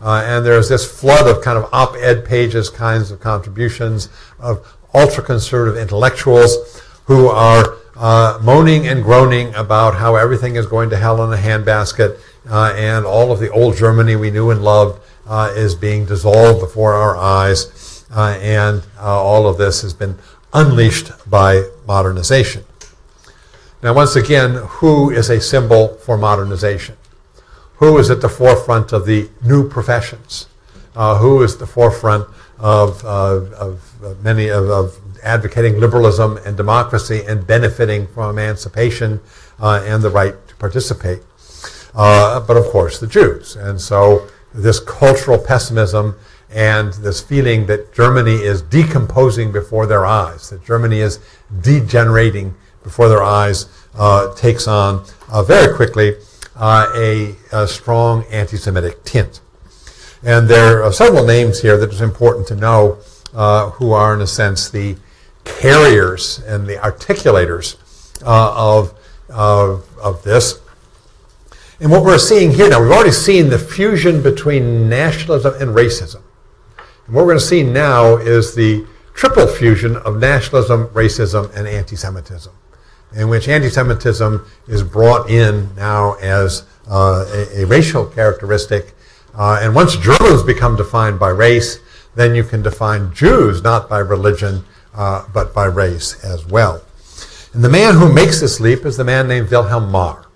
And there's this flood of kind of op-ed pages kinds of contributions of ultra-conservative intellectuals who are moaning and groaning about how everything is going to hell in a handbasket, and all of the old Germany we knew and loved is being dissolved before our eyes, and all of this has been unleashed by modernization. Now, once again, who is a symbol for modernization? Who is at the forefront of the new professions? Who is at the forefront of many of advocating liberalism and democracy and benefiting from emancipation and the right to participate? But of course, the Jews. And so this cultural pessimism and this feeling that Germany is decomposing before their eyes, that Germany is degenerating before their eyes, takes on very quickly a strong anti-Semitic tint. And there are several names here that is important to know who are, in a sense, the carriers and the articulators of this. And what we're seeing here now, we've already seen the fusion between nationalism and racism. And what we're going to see now is the triple fusion of nationalism, racism, and anti-Semitism, in which anti-Semitism is brought in now as a racial characteristic. And once Germans become defined by race, then you can define Jews not by religion, but by race as well. And the man who makes this leap is the man named Wilhelm Marr.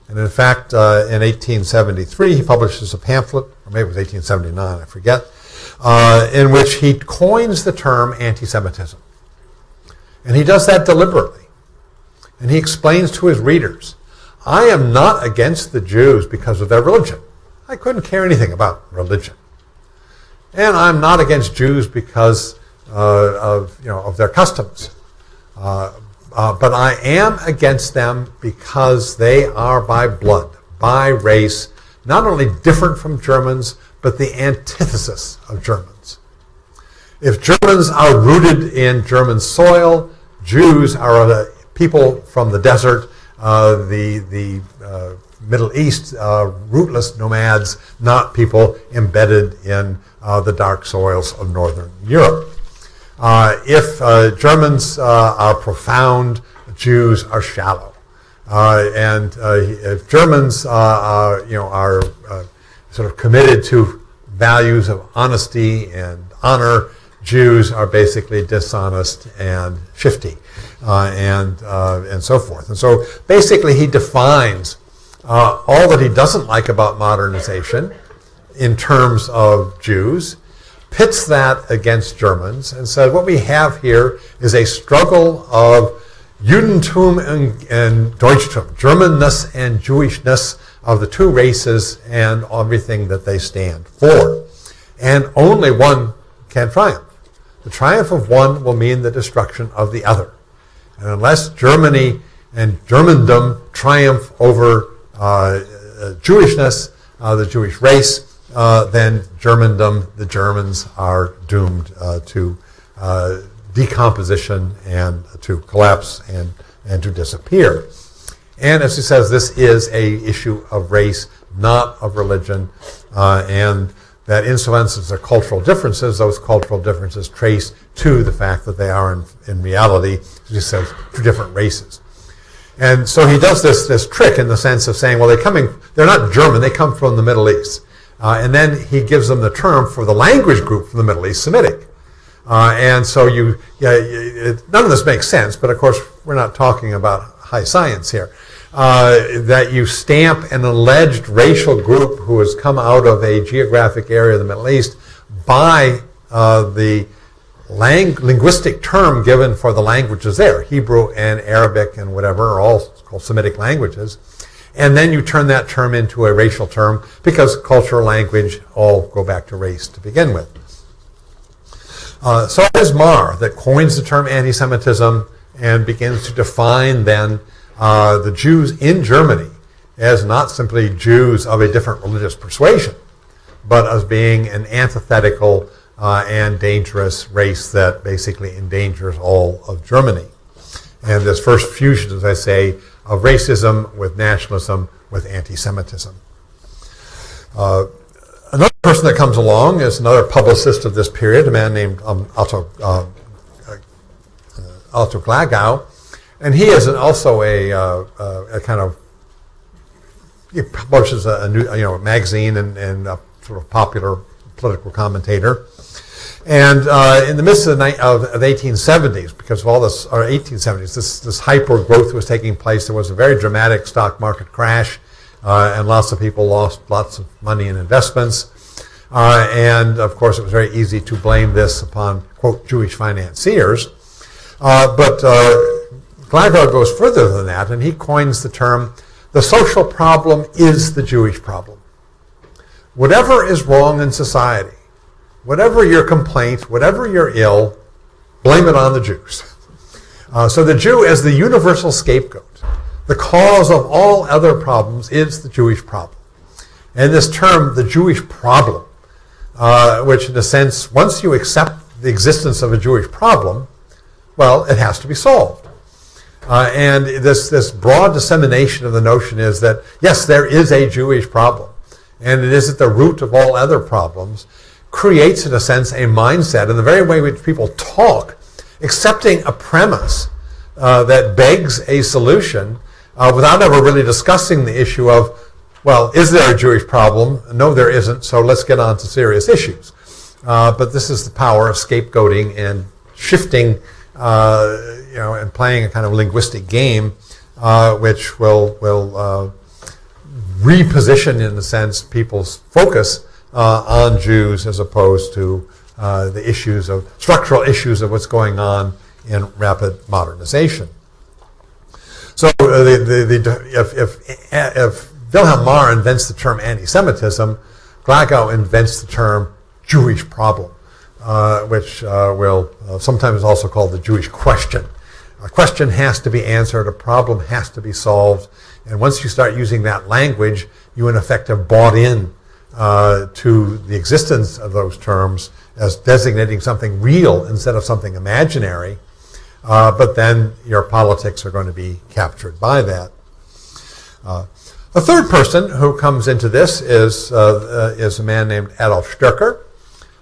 And in fact, in 1873, he publishes a pamphlet, or maybe it was 1879, I forget, in which he coins the term anti-Semitism. And he does that deliberately. And he explains to his readers, I am not against the Jews because of their religion. I couldn't care anything about religion. And I'm not against Jews because of their customs. But I am against them because they are by blood, by race, not only different from Germans, but the antithesis of Germans. If Germans are rooted in German soil, Jews are the people from the desert, the Middle East, rootless nomads, not people embedded in the dark soils of Northern Europe. If Germans are profound, Jews are shallow. And if Germans are sort of committed to values of honesty and honor, Jews are basically dishonest and shifty, and so forth. And so basically he defines all that he doesn't like about modernization in terms of Jews, pits that against Germans, and said what we have here is a struggle of Judentum and Deutschtum, Germanness and Jewishness of the two races and everything that they stand for. And only one can triumph. The triumph of one will mean the destruction of the other. And unless Germany and Germandom triumph over Jewishness, the Jewish race, then Germandom, the Germans, are doomed to decomposition and to collapse and to disappear. And as he says, this is an issue of race, not of religion, and that insofar as there are cultural differences, those cultural differences trace to the fact that they are in reality, as he says, two different races. And so he does this trick in the sense of saying, well, they're not German, they come from the Middle East. And then he gives them the term for the language group from the Middle East, Semitic. And so none of this makes sense, but of course we're not talking about high science here. That you stamp an alleged racial group who has come out of a geographic area of the Middle East by the linguistic term given for the languages there, Hebrew and Arabic and whatever, are all called Semitic languages. And then you turn that term into a racial term because culture, language, all go back to race to begin with. So it is Marr that coins the term anti-Semitism and begins to define then the Jews in Germany as not simply Jews of a different religious persuasion, but as being an antithetical and dangerous race that basically endangers all of Germany. And this first fusion, as I say, of racism with nationalism with anti-Semitism. Another person that comes along is another publicist of this period, a man named Otto Glagau, and he is also a kind of, he publishes a new magazine and a sort of popular political commentator. And in the midst of the 1870s, because of all this, or 1870s, this hyper growth was taking place. There was a very dramatic stock market crash, and lots of people lost lots of money in investments. And of course, it was very easy to blame this upon, quote, Jewish financiers. But Glagau goes further than that, and he coins the term, the social problem is the Jewish problem. Whatever is wrong in society, whatever your complaint, whatever your ill, blame it on the Jews. So the Jew as the universal scapegoat, the cause of all other problems is the Jewish problem. And this term, the Jewish problem, which in a sense, once you accept the existence of a Jewish problem, well, it has to be solved. And this broad dissemination of the notion is that, yes, there is a Jewish problem, and it is at the root of all other problems, creates, in a sense, a mindset, in the very way which people talk, accepting a premise that begs a solution without ever really discussing the issue of, well, is there a Jewish problem? No, there isn't, so let's get on to serious issues. But this is the power of scapegoating and shifting, and playing a kind of linguistic game, which will reposition, in a sense, people's focus on Jews as opposed to the issues of structural issues of what's going on in rapid modernization. So if Wilhelm Marr invents the term anti-Semitism, Glagau invents the term Jewish problem, which will sometimes also called the Jewish question. A question has to be answered, a problem has to be solved, and once you start using that language, you in effect have bought in to the existence of those terms as designating something real instead of something imaginary, but then your politics are going to be captured by that. The third person who comes into this is a man named Adolf Stoecker.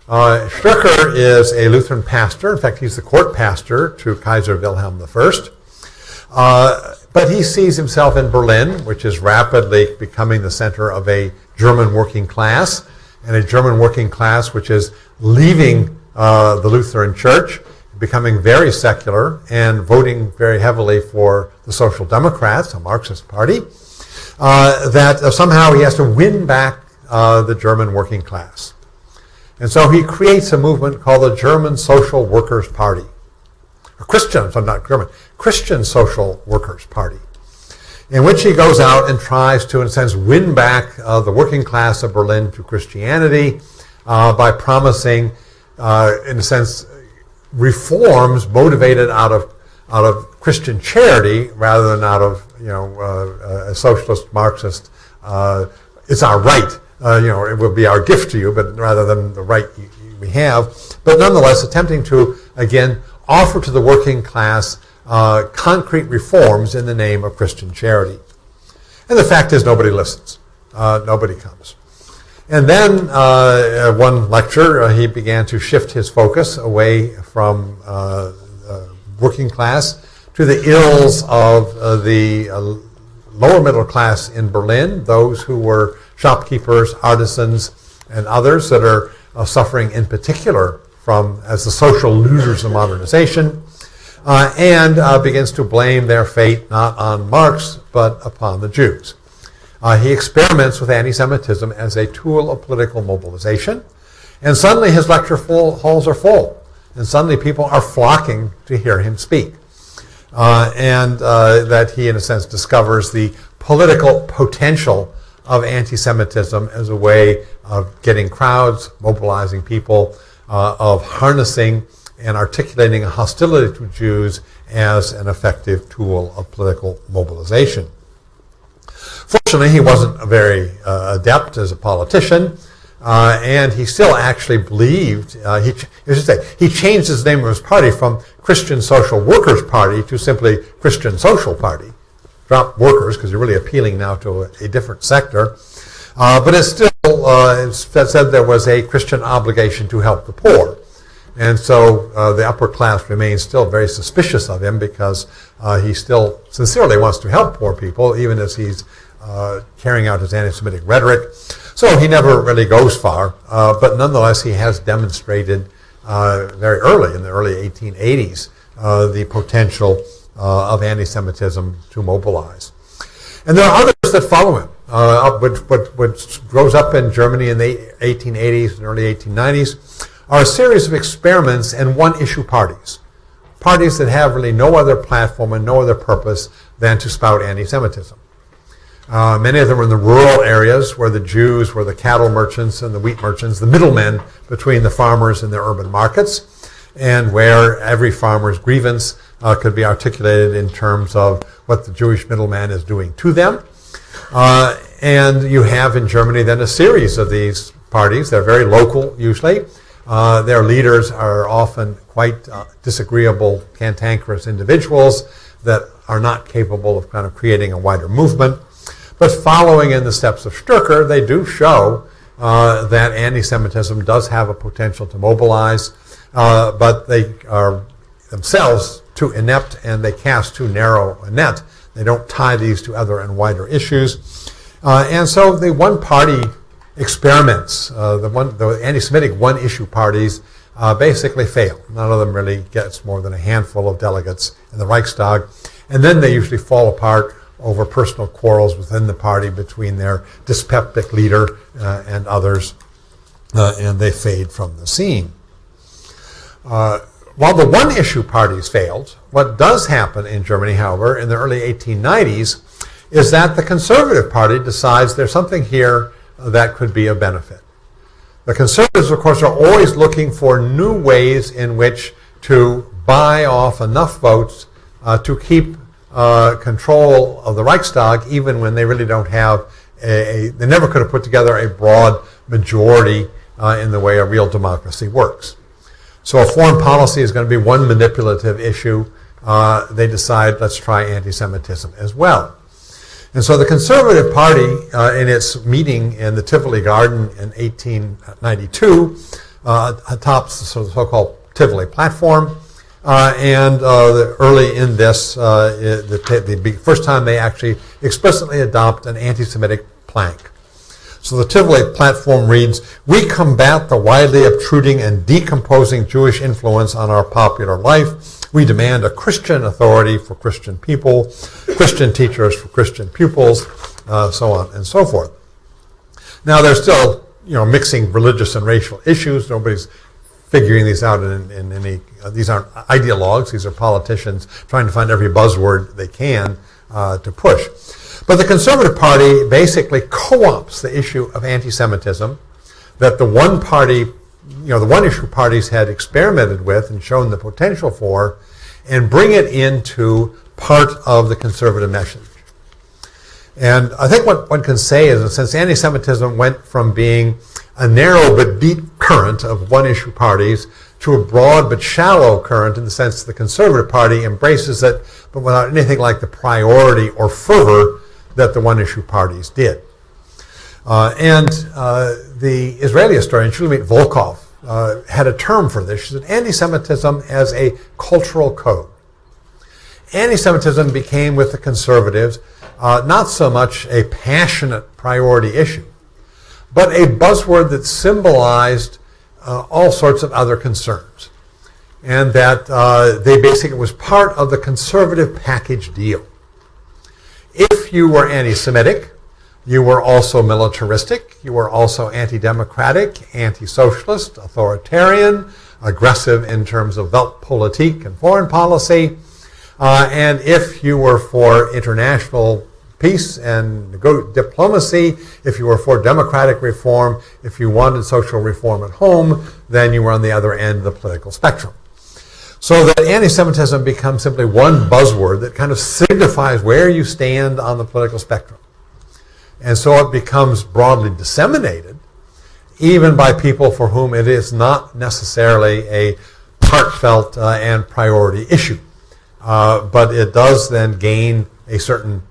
Stoecker is a Lutheran pastor. In fact, he's the court pastor to Kaiser Wilhelm I. But he sees himself in Berlin, which is rapidly becoming the center of a German working class, and a German working class which is leaving the Lutheran Church, becoming very secular, and voting very heavily for the Social Democrats, a Marxist party, that somehow he has to win back the German working class. And so he creates a movement called the German Social Workers' Party. Christian Social Workers' Party, in which he goes out and tries to, in a sense, win back the working class of Berlin to Christianity by promising, in a sense, reforms motivated out of Christian charity rather than out of a socialist Marxist. It's our right, it will be our gift to you, but rather than the right we have. But nonetheless, attempting to again offer to the working class concrete reforms in the name of Christian charity. And the fact is, nobody listens. Nobody comes. And then one lecture, he began to shift his focus away from working class to the ills of the lower middle class in Berlin, those who were shopkeepers, artisans, and others that are suffering in particular from as the social losers of modernization, and begins to blame their fate not on Marx but upon the Jews. He experiments with anti-Semitism as a tool of political mobilization, And suddenly his lecture halls are full. And suddenly people are flocking to hear him speak. And that he, in a sense, discovers the political potential of anti-Semitism as a way of getting crowds, mobilizing people, of harnessing and articulating a hostility to Jews as an effective tool of political mobilization. Fortunately, he wasn't very adept as a politician, and he still actually believed, he changed his name of his party from Christian Social Workers Party to simply Christian Social Party. Dropped workers because you're really appealing now to a different sector. But it still said there was a Christian obligation to help the poor. And so the upper class remains still very suspicious of him because he still sincerely wants to help poor people, even as he's carrying out his anti-Semitic rhetoric. So he never really goes far, but nonetheless he has demonstrated very early, in the early 1880s, the potential of anti-Semitism to mobilize. And there are others that follow him. What grows up in Germany in the 1880s and early 1890s are a series of experiments in one-issue parties. Parties that have really no other platform and no other purpose than to spout anti-Semitism. Many of them are in the rural areas where the Jews were the cattle merchants and the wheat merchants, the middlemen between the farmers and their urban markets, and where every farmer's grievance could be articulated in terms of what the Jewish middleman is doing to them. And you have in Germany then a series of these parties. They're very local usually. Their leaders are often quite disagreeable, cantankerous individuals that are not capable of kind of creating a wider movement. But following in the steps of Stürker, they do show that anti-Semitism does have a potential to mobilize, but they are themselves too inept and they cast too narrow a net. They don't tie these to other and wider issues. And so the one-party experiments, the anti-Semitic one-issue parties, basically fail. None of them really gets more than a handful of delegates in the Reichstag. And then they usually fall apart over personal quarrels within the party between their dyspeptic leader and others, and they fade from the scene. While the one-issue parties failed, what does happen in Germany, however, in the early 1890s, is that the Conservative Party decides there's something here that could be of benefit. The Conservatives, of course, are always looking for new ways in which to buy off enough votes to keep control of the Reichstag, even when they really don't have they never could have put together a broad majority in the way a real democracy works. So if foreign policy is going to be one manipulative issue, they decide let's try anti-Semitism as well. And so the Conservative Party, in its meeting in the Tivoli Garden in 1892, adopts the so-called Tivoli platform. Early in this, the first time they actually explicitly adopt an anti-Semitic plank. So the Tivoli platform reads, "We combat the widely obtruding and decomposing Jewish influence on our popular life. We demand a Christian authority for Christian people, Christian teachers for Christian pupils," so on and so forth. Now they're still, mixing religious and racial issues. Nobody's figuring these out in any. These aren't ideologues. These are politicians trying to find every buzzword they can to push. But the Conservative Party basically co-opts the issue of anti-Semitism that the the one-issue parties had experimented with and shown the potential for, and bring it into part of the conservative message. And I think what one can say is that since anti-Semitism went from being a narrow but deep current of one-issue parties to a broad but shallow current in the sense that the Conservative Party embraces it, but without anything like the priority or fervor that the one-issue parties did. The Israeli historian Shulamit Volkov had a term for this. She said anti-Semitism as a cultural code. Anti-Semitism became, with the conservatives, not so much a passionate priority issue, but a buzzword that symbolized all sorts of other concerns. And that they basically was part of the conservative package deal. If you were anti-Semitic, You were also militaristic. You were also anti-democratic, anti-socialist, authoritarian, aggressive in terms of Weltpolitik and foreign policy. And if you were for international peace and diplomacy, if you were for democratic reform, if you wanted social reform at home, then you were on the other end of the political spectrum. So that anti-Semitism becomes simply one buzzword that kind of signifies where you stand on the political spectrum. And so it becomes broadly disseminated, even by people for whom it is not necessarily a heartfelt and priority issue. But it does then gain a certain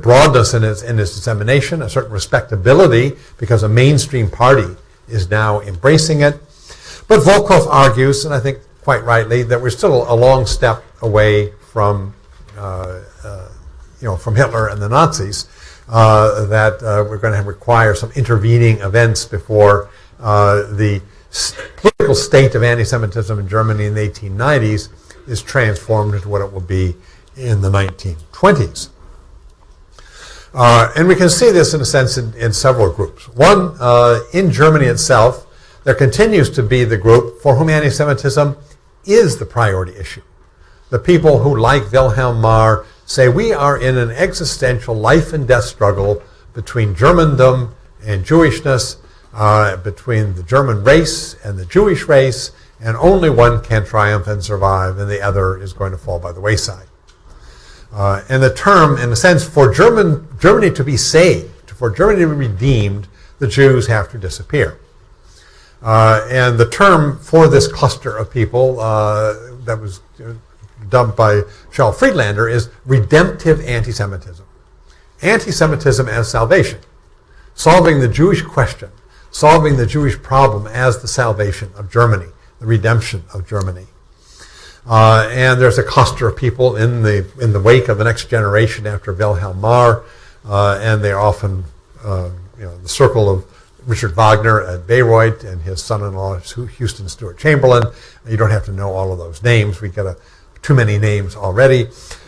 broadness in its dissemination, a certain respectability, because a mainstream party is now embracing it. But Volkov argues, and I think quite rightly, that we're still a long step away from Hitler and the Nazis. That we're going to require some intervening events before the political state of anti-Semitism in Germany in the 1890s is transformed into what it will be in the 1920s. And we can see this in a sense in several groups. One, in Germany itself, there continues to be the group for whom anti-Semitism is the priority issue. The people who, like Wilhelm Marr, say we are in an existential life and death struggle between Germandom and Jewishness, between the German race and the Jewish race, and only one can triumph and survive, and the other is going to fall by the wayside. And the term, in a sense, for Germany to be saved, for Germany to be redeemed, the Jews have to disappear. And the term for this cluster of people that was dubbed by Charles Friedlander is redemptive anti-Semitism. Anti-Semitism as salvation. Solving the Jewish question, solving the Jewish problem as the salvation of Germany, the redemption of Germany. And there's a cluster of people in the wake of the next generation after Wilhelm Marr, and they're often the circle of Richard Wagner at Bayreuth and his son-in-law Houston Stewart Chamberlain. You don't have to know all of those names. We get too many names already.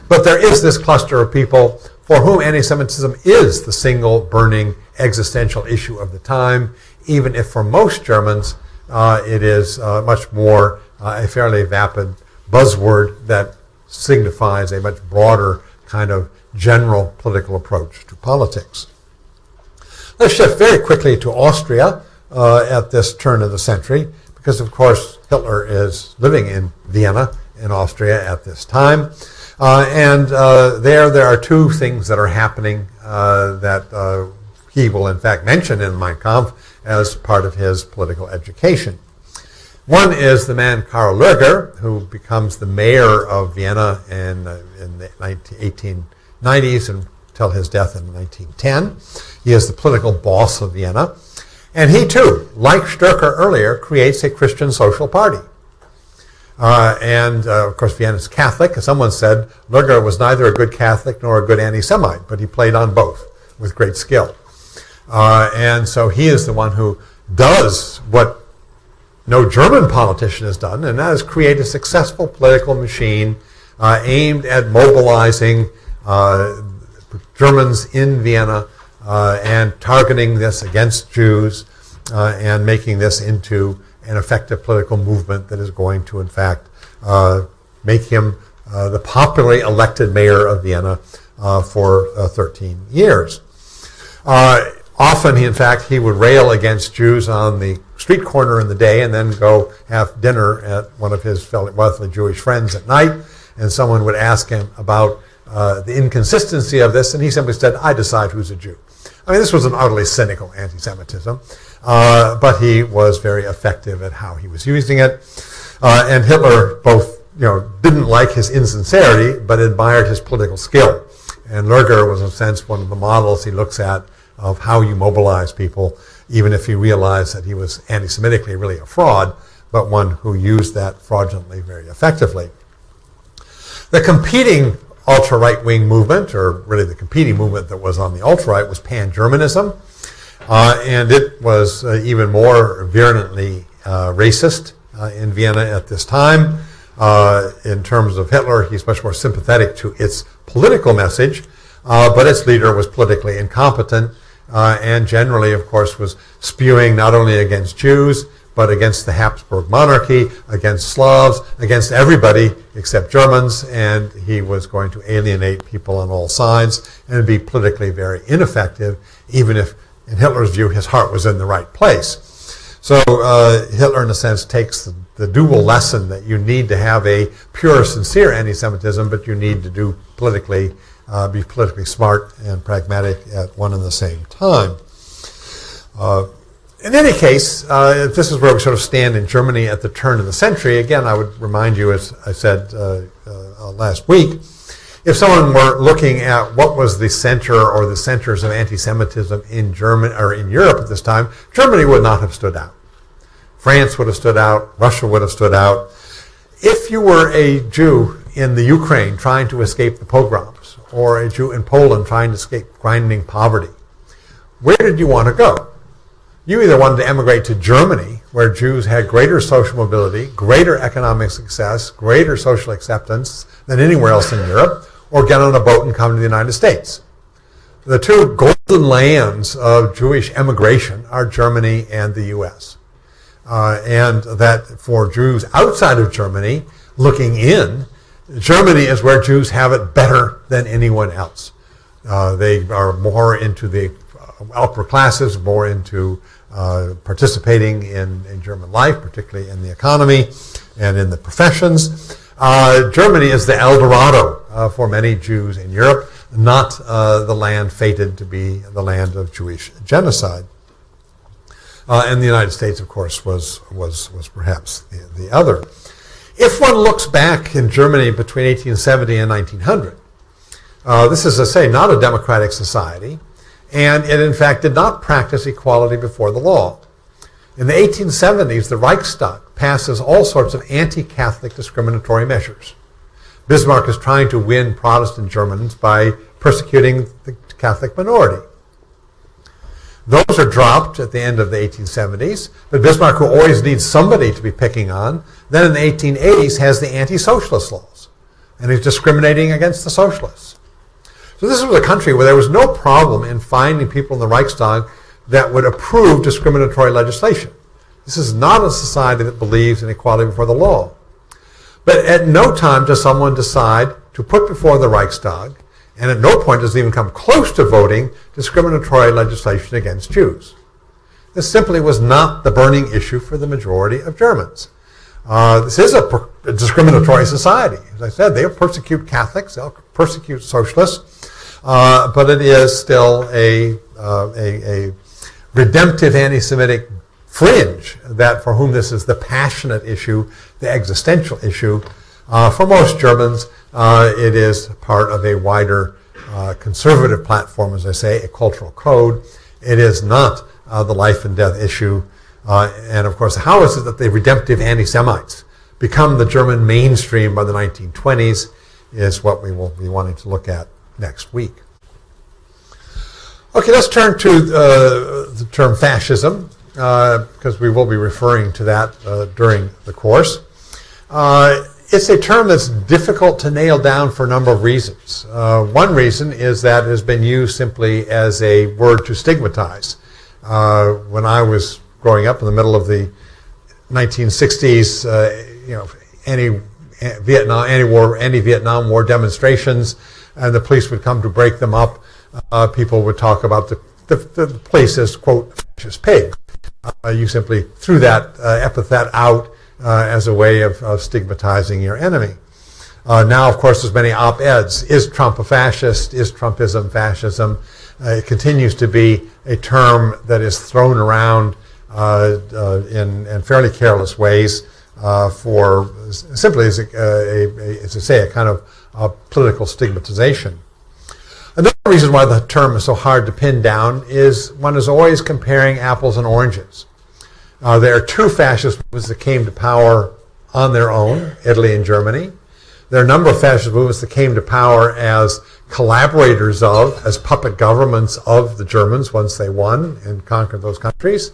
But there is this cluster of people for whom anti-Semitism is the single burning existential issue of the time, even if for most Germans it is much more a fairly vapid buzzword that signifies a much broader kind of general political approach to politics. Let's shift very quickly to Austria at this turn of the century, because of course Hitler is living in Vienna in Austria at this time. And there are two things that are happening that he will in fact mention in Mein Kampf as part of his political education. One is the man Karl Luther, who becomes the mayor of Vienna in the 1890s until his death in 1910. He is the political boss of Vienna. And he too, like Stürker earlier, creates a Christian social party. Of course, Vienna is Catholic. As someone said, Luther was neither a good Catholic nor a good anti-Semite, but he played on both with great skill. And so he is the one who does what no German politician has done, and that is create a successful political machine aimed at mobilizing Germans in Vienna and targeting this against Jews and making this into an effective political movement that is going to, in fact, make him the popularly elected mayor of Vienna for 13 years. Often, in fact, he would rail against Jews on the street corner in the day and then go have dinner at one of his wealthy Jewish friends at night, and someone would ask him about the inconsistency of this, and he simply said, I decide who's a Jew. I mean, this was an utterly cynical anti-Semitism, but he was very effective at how he was using it. And Hitler both, didn't like his insincerity, but admired his political skill. And Lueger was, in a sense, one of the models he looks at of how you mobilize people, even if he realized that he was anti-Semitically really a fraud, but one who used that fraudulently very effectively. The competing ultra-right-wing movement, or really the competing movement that was on the ultra-right, was pan-Germanism, and it was even more virulently racist in Vienna at this time. In terms of Hitler, he's much more sympathetic to its political message, but its leader was politically incompetent and generally, of course, was spewing not only against Jews, but against the Habsburg monarchy, against Slavs, against everybody except Germans, and he was going to alienate people on all sides and be politically very ineffective, even if, in Hitler's view, his heart was in the right place. So Hitler, in a sense, takes the dual lesson that you need to have a pure, sincere anti-Semitism, but you need to be politically smart and pragmatic at one and the same time. In any case, this is where we sort of stand in Germany at the turn of the century. Again, I would remind you, as I said last week, if someone were looking at what was the center or the centers of anti-Semitism in Germany or in Europe at this time, Germany would not have stood out. France would have stood out. Russia would have stood out. If you were a Jew in the Ukraine trying to escape the pogroms, or a Jew in Poland trying to escape grinding poverty, where did you want to go? You either wanted to emigrate to Germany, where Jews had greater social mobility, greater economic success, greater social acceptance than anywhere else in Europe, or get on a boat and come to the United States. The two golden lands of Jewish emigration are Germany and the U.S. And that for Jews outside of Germany, looking in, Germany is where Jews have it better than anyone else. They are more into the upper classes, more into participating in German life, particularly in the economy and in the professions. Germany is the El Dorado for many Jews in Europe, not the land fated to be the land of Jewish genocide. And the United States, of course, was perhaps the other. If one looks back in Germany between 1870 and 1900, this is, as I say, not a democratic society, and it, in fact, did not practice equality before the law. In the 1870s, the Reichstag passes all sorts of anti-Catholic discriminatory measures. Bismarck is trying to win Protestant Germans by persecuting the Catholic minority. Those are dropped at the end of the 1870s, but Bismarck, who always needs somebody to be picking on, then in the 1880s has the anti-socialist laws, and he's discriminating against the socialists. So this was a country where there was no problem in finding people in the Reichstag that would approve discriminatory legislation. This is not a society that believes in equality before the law. But at no time does someone decide to put before the Reichstag, and at no point does it even come close to voting discriminatory legislation against Jews. This simply was not the burning issue for the majority of Germans. This is a discriminatory society. As I said, they'll persecute Catholics, they'll persecute socialists, but it is still a redemptive anti-Semitic fringe that for whom this is the passionate issue, the existential issue. For most Germans, it is part of a wider conservative platform, as I say, a cultural code. It is not the life and death issue. And of course, how is it that the redemptive anti-Semites become the German mainstream by the 1920s is what we will be wanting to look at next week. Okay, let's turn to the term fascism, because we will be referring to that during the course. It's a term that's difficult to nail down for a number of reasons. One reason is that it has been used simply as a word to stigmatize. When I was growing up in the middle of the 1960s, anti-Vietnam War demonstrations, and the police would come to break them up. People would talk about the police as, quote, fascist pig. You simply threw that epithet out as a way of stigmatizing your enemy. Now, of course, there's many op-eds. Is Trump a fascist? Is Trumpism fascism? It continues to be a term that is thrown around in fairly careless ways for simply as a kind of political stigmatization. Another reason why the term is so hard to pin down is one is always comparing apples and oranges. There are two fascist movements that came to power on their own, Italy and Germany. There are a number of fascist movements that came to power as collaborators of, as puppet governments of the Germans once they won and conquered those countries.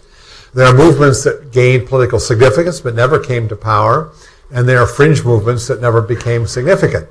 There are movements that gained political significance but never came to power, and there are fringe movements that never became significant.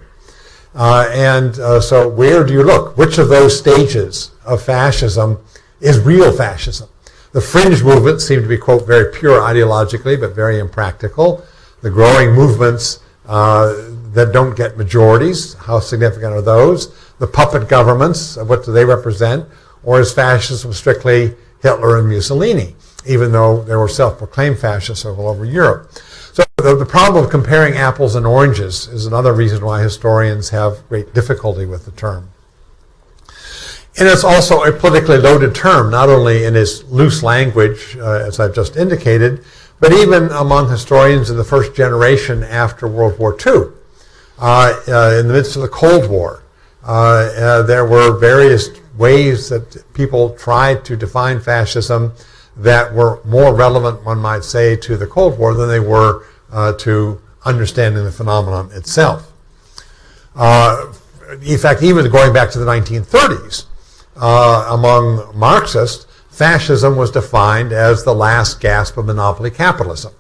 So where do you look? Which of those stages of fascism is real fascism? The fringe movements seem to be, quote, very pure ideologically, but very impractical. The growing movements that don't get majorities, how significant are those? The puppet governments, what do they represent? Or is fascism strictly Hitler and Mussolini, even though they were self-proclaimed fascists all over Europe? So the problem of comparing apples and oranges is another reason why historians have great difficulty with the term. And it's also a politically loaded term, not only in its loose language, as I've just indicated, but even among historians in the first generation after World War II. In the midst of the Cold War, there were various ways that people tried to define fascism that were more relevant, one might say, to the Cold War than they were to understanding the phenomenon itself. In fact, even going back to the 1930s, among Marxists, fascism was defined as the last gasp of monopoly capitalism.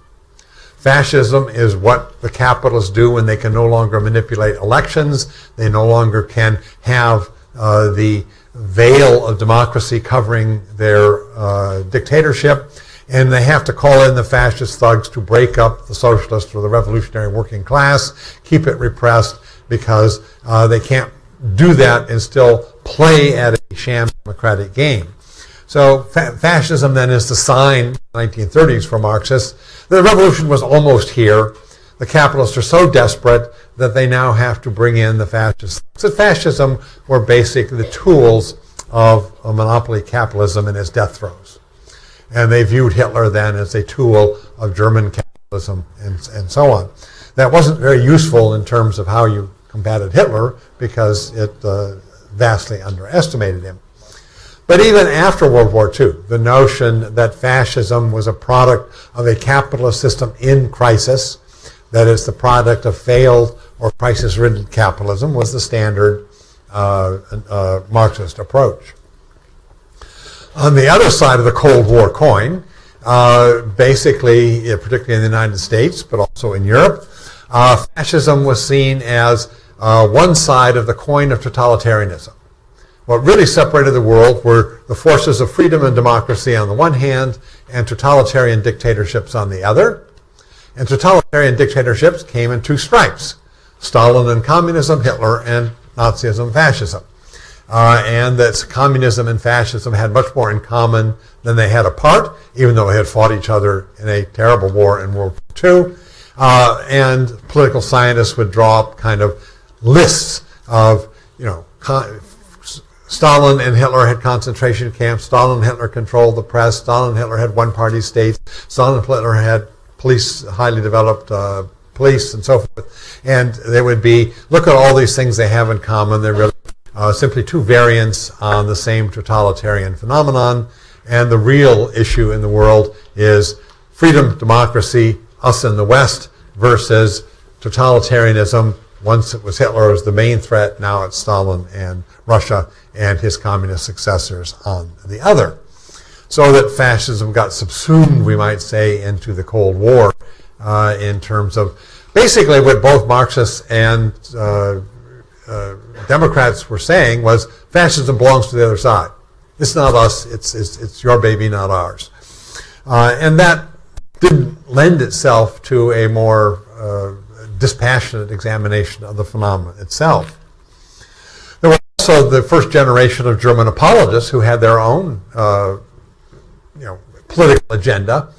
Fascism is what the capitalists do when they can no longer manipulate elections, they no longer can have the veil of democracy covering their dictatorship, and they have to call in the fascist thugs to break up the socialist or the revolutionary working class, keep it repressed, because they can't do that and still play at a sham democratic game. So fascism then is the sign in the 1930s for Marxists. The revolution was almost here. The capitalists are so desperate that they now have to bring in the fascists. So fascism were basically the tools of a monopoly capitalism in its death throes. And they viewed Hitler then as a tool of German capitalism and so on. That wasn't very useful in terms of how you combated Hitler because it vastly underestimated him. But even after World War II, the notion that fascism was a product of a capitalist system in crisis, that is the product of failed or crisis-ridden capitalism, was the standard Marxist approach. On the other side of the Cold War coin, basically, particularly in the United States, but also in Europe, fascism was seen as one side of the coin of totalitarianism. What really separated the world were the forces of freedom and democracy on the one hand, and totalitarian dictatorships on the other. And totalitarian dictatorships came in two stripes: Stalin and communism, Hitler and Nazism, fascism. And that communism and fascism had much more in common than they had apart, even though they had fought each other in a terrible war in World War II. And political scientists would draw up kind of lists of, Stalin and Hitler had concentration camps. Stalin and Hitler controlled the press. Stalin and Hitler had one-party states. Stalin and Hitler had police, highly developed police, and so forth. And they would be, look at all these things they have in common. They're really simply two variants on the same totalitarian phenomenon. And the real issue in the world is freedom, democracy, us in the West, versus totalitarianism. Once it was Hitler as the main threat, now it's Stalin and Russia and his communist successors on the other. So that fascism got subsumed, we might say, into the Cold War in terms of basically what both Marxists and Democrats were saying was fascism belongs to the other side. It's not us, it's your baby, not ours. And that didn't lend itself to a more dispassionate examination of the phenomenon itself. There were also the first generation of German apologists who had their own political agenda,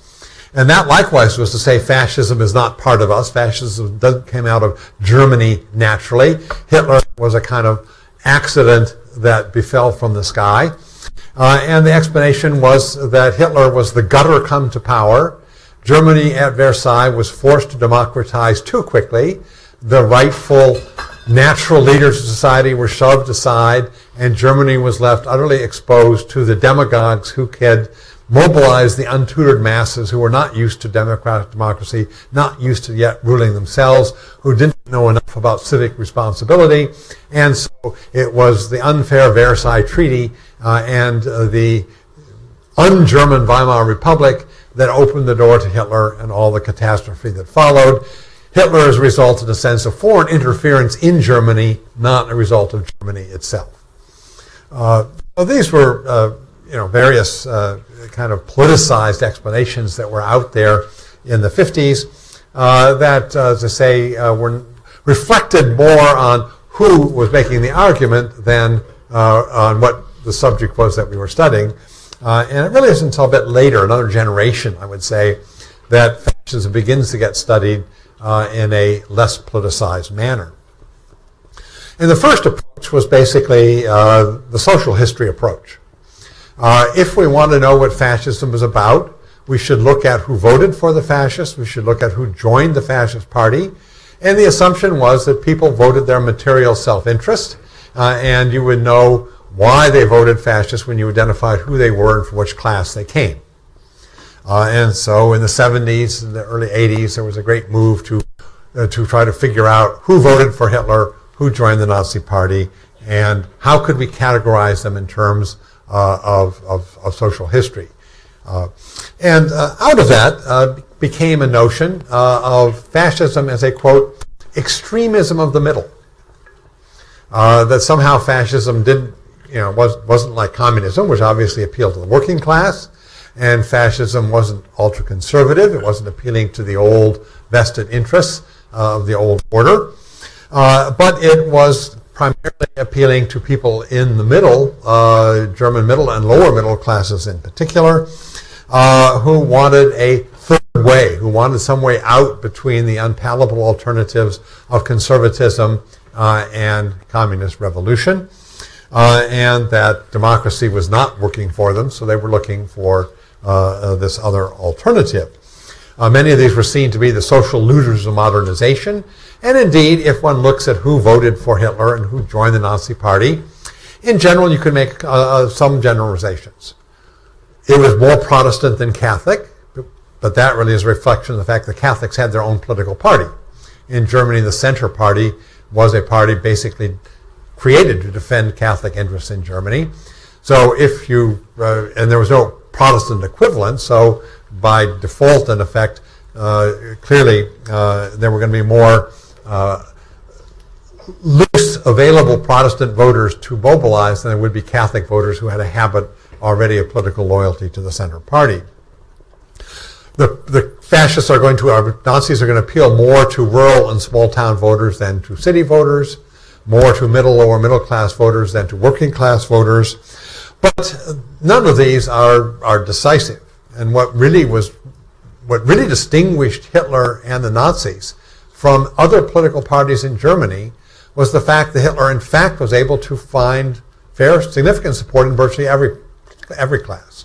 and that likewise was to say fascism is not part of us. Fascism doesn't come out of Germany naturally. Hitler was a kind of accident that befell from the sky, and the explanation was that Hitler was the gutter come to power. Germany at Versailles was forced to democratize too quickly. The rightful natural leaders of society were shoved aside, and Germany was left utterly exposed to the demagogues who could mobilize the untutored masses who were not used to democratic democracy, not used to yet ruling themselves, who didn't know enough about civic responsibility. And so it was the unfair Versailles Treaty and the un-German Weimar Republic that opened the door to Hitler and all the catastrophe that followed. Hitler is a result, in a sense, of foreign interference in Germany, not a result of Germany itself. These were various kind of politicized explanations that were out there in the 50s that, as I say, were reflected more on who was making the argument than on what the subject was that we were studying. And it really isn't until a bit later, another generation, I would say, that fascism begins to get studied in a less politicized manner. And the first approach was basically the social history approach. If we want to know what fascism is about, we should look at who voted for the fascists, we should look at who joined the fascist party, and the assumption was that people voted their material self-interest, and you would know why they voted fascist when you identified who they were and from which class they came. And so in the 70s and the early 80s, there was a great move to try to figure out who voted for Hitler, who joined the Nazi Party, and how could we categorize them in terms of social history. And out of that became a notion of fascism as a, quote, extremism of the middle. That somehow fascism wasn't like communism, which obviously appealed to the working class, and fascism wasn't ultra-conservative. It wasn't appealing to the old vested interests of the old order. But it was primarily appealing to people in the middle, German middle and lower middle classes in particular, who wanted a third way, who wanted some way out between the unpalatable alternatives of conservatism and communist revolution, and that democracy was not working for them, so they were looking for this other alternative. Many of these were seen to be the social looters of modernization. And indeed, if one looks at who voted for Hitler and who joined the Nazi Party, in general, you could make some generalizations. It was more Protestant than Catholic, but that really is a reflection of the fact that Catholics had their own political party. In Germany, the Center Party was a party basically created to defend Catholic interests in Germany. So if you, and there was no Protestant equivalent, so by default, in effect, clearly there were going to be more loose available Protestant voters to mobilize than there would be Catholic voters who had a habit already of political loyalty to the Center Party. The fascists Nazis are going to appeal more to rural and small town voters than to city voters, more to lower middle class voters than to working class voters. But none of these are decisive. And what really distinguished Hitler and the Nazis from other political parties in Germany was the fact that Hitler, in fact, was able to find significant support in virtually every class.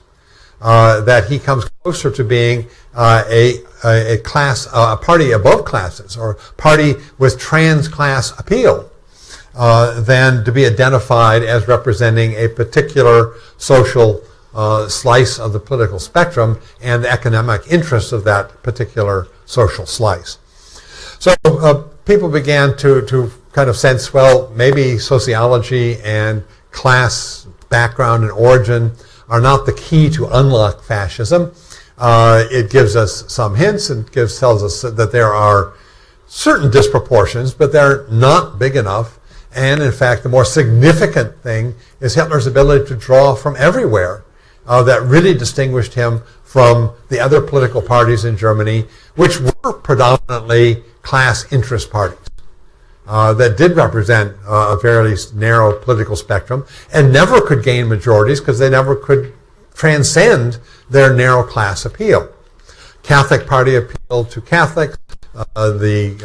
That he comes closer to being a party above classes, or party with trans-class appeal, than to be identified as representing a particular social slice of the political spectrum and the economic interests of that particular social slice. So people began to kind of sense, well, maybe sociology and class background and origin are not the key to unlock fascism. It gives us some hints and tells us that there are certain disproportions, but they're not big enough. And in fact, the more significant thing is Hitler's ability to draw from everywhere that really distinguished him from the other political parties in Germany, which were predominantly class interest parties that did represent a fairly narrow political spectrum and never could gain majorities because they never could transcend their narrow class appeal. Catholic Party appealed to Catholics. The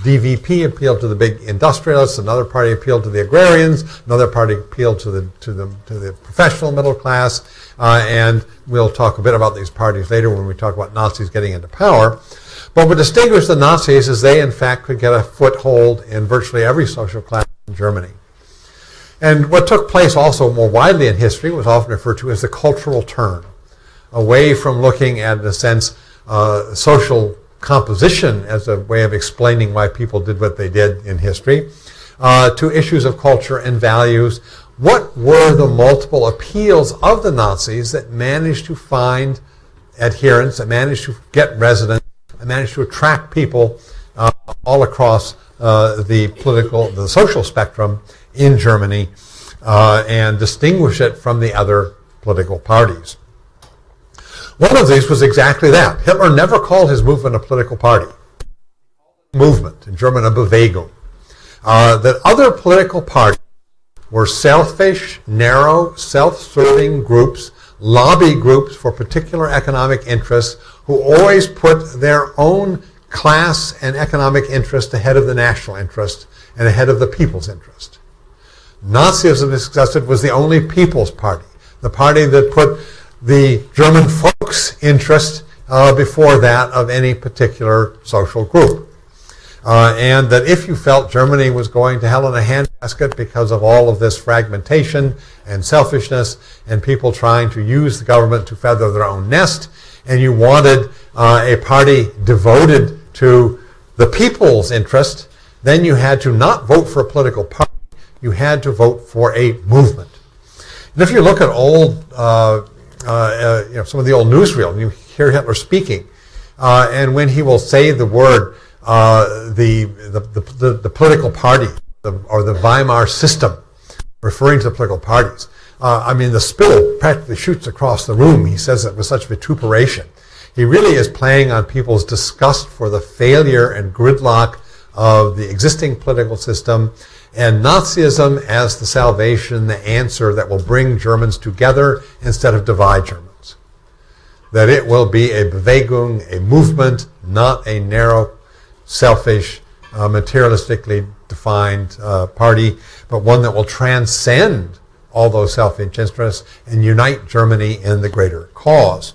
DVP appealed to the big industrialists. Another party appealed to the agrarians. Another party appealed to the professional middle class. And we'll talk a bit about these parties later when we talk about Nazis getting into power. But what distinguished the Nazis is they, in fact, could get a foothold in virtually every social class in Germany. And what took place also more widely in history was often referred to as the cultural turn, away from looking at, in a sense, social composition as a way of explaining why people did what they did in history, to issues of culture and values. What were the multiple appeals of the Nazis that managed to find adherents, that managed to get residents, that managed to attract people all across the social spectrum in Germany and distinguish it from the other political parties. One of these was exactly that. Hitler never called his movement a political party. Movement, in German a Bewegung. That other political parties were selfish, narrow, self-serving groups, lobby groups for particular economic interests who always put their own class and economic interest ahead of the national interest and ahead of the people's interest. Nazism, as suggested, was the only people's party, the party that put the German folks' interest before that of any particular social group. And that if you felt Germany was going to hell in a handbasket because of all of this fragmentation and selfishness and people trying to use the government to feather their own nest, and you wanted a party devoted to the people's interest, then you had to not vote for a political party, you had to vote for a movement. And if you look at old some of the old newsreel, and you hear Hitler speaking, and when he will say the word the political party or the Weimar system, referring to the political parties, the spittle practically shoots across the room. He says it with such vituperation. He really is playing on people's disgust for the failure and gridlock of the existing political system, and Nazism as the salvation, the answer that will bring Germans together instead of divide Germans. That it will be a Bewegung, a movement, not a narrow, selfish, materialistically defined party, but one that will transcend all those selfish interests and unite Germany in the greater cause.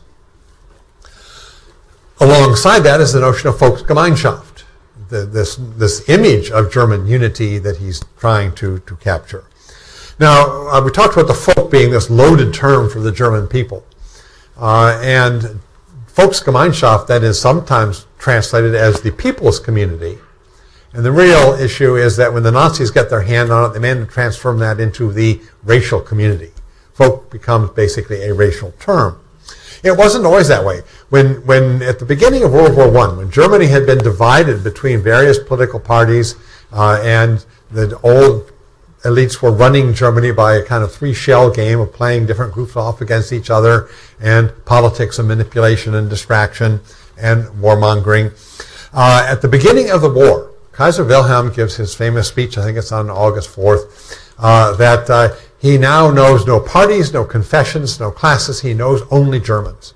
Alongside that is the notion of Volksgemeinschaft, this image of German unity that he's trying to capture. Now, we talked about the folk being this loaded term for the German people. And Volksgemeinschaft, that is sometimes translated as the people's community. And the real issue is that when the Nazis get their hand on it, they managed to transform that into the racial community. Folk becomes basically a racial term. It wasn't always that way. When at the beginning of World War I, when Germany had been divided between various political parties and the old elites were running Germany by a kind of three-shell game of playing different groups off against each other and politics and manipulation and distraction and warmongering. At the beginning of the war, Kaiser Wilhelm gives his famous speech, I think it's on August 4th, that he now knows no parties, no confessions, no classes. He knows only Germans.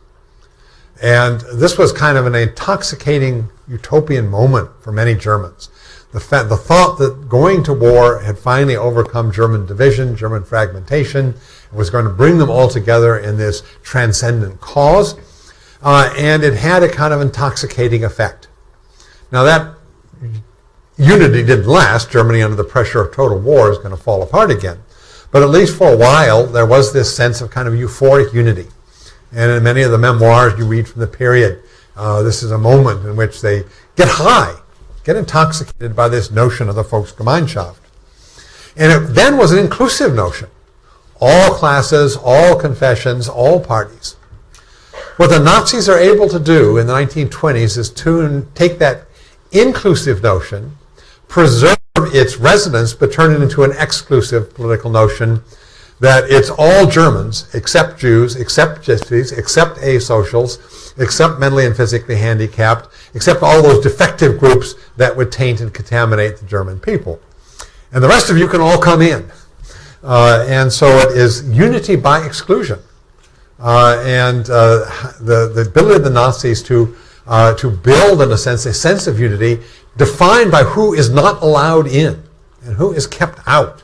And this was kind of an intoxicating utopian moment for many Germans. The thought that going to war had finally overcome German division, German fragmentation, and was going to bring them all together in this transcendent cause, and it had a kind of intoxicating effect. Now that unity didn't last. Germany, under the pressure of total war, is going to fall apart again. But at least for a while, there was this sense of kind of euphoric unity. And in many of the memoirs you read from the period, this is a moment in which they get high, get intoxicated by this notion of the Volksgemeinschaft. And it then was an inclusive notion. All classes, all confessions, all parties. What the Nazis are able to do in the 1920s is to take that inclusive notion, preserve its resonance, but turn it into an exclusive political notion that it's all Germans, except Jews, except Gypsies, except asocials, except mentally and physically handicapped, except all those defective groups that would taint and contaminate the German people. And the rest of you can all come in. And so it is unity by exclusion. The ability of the Nazis to build, in a sense of unity, defined by who is not allowed in and who is kept out.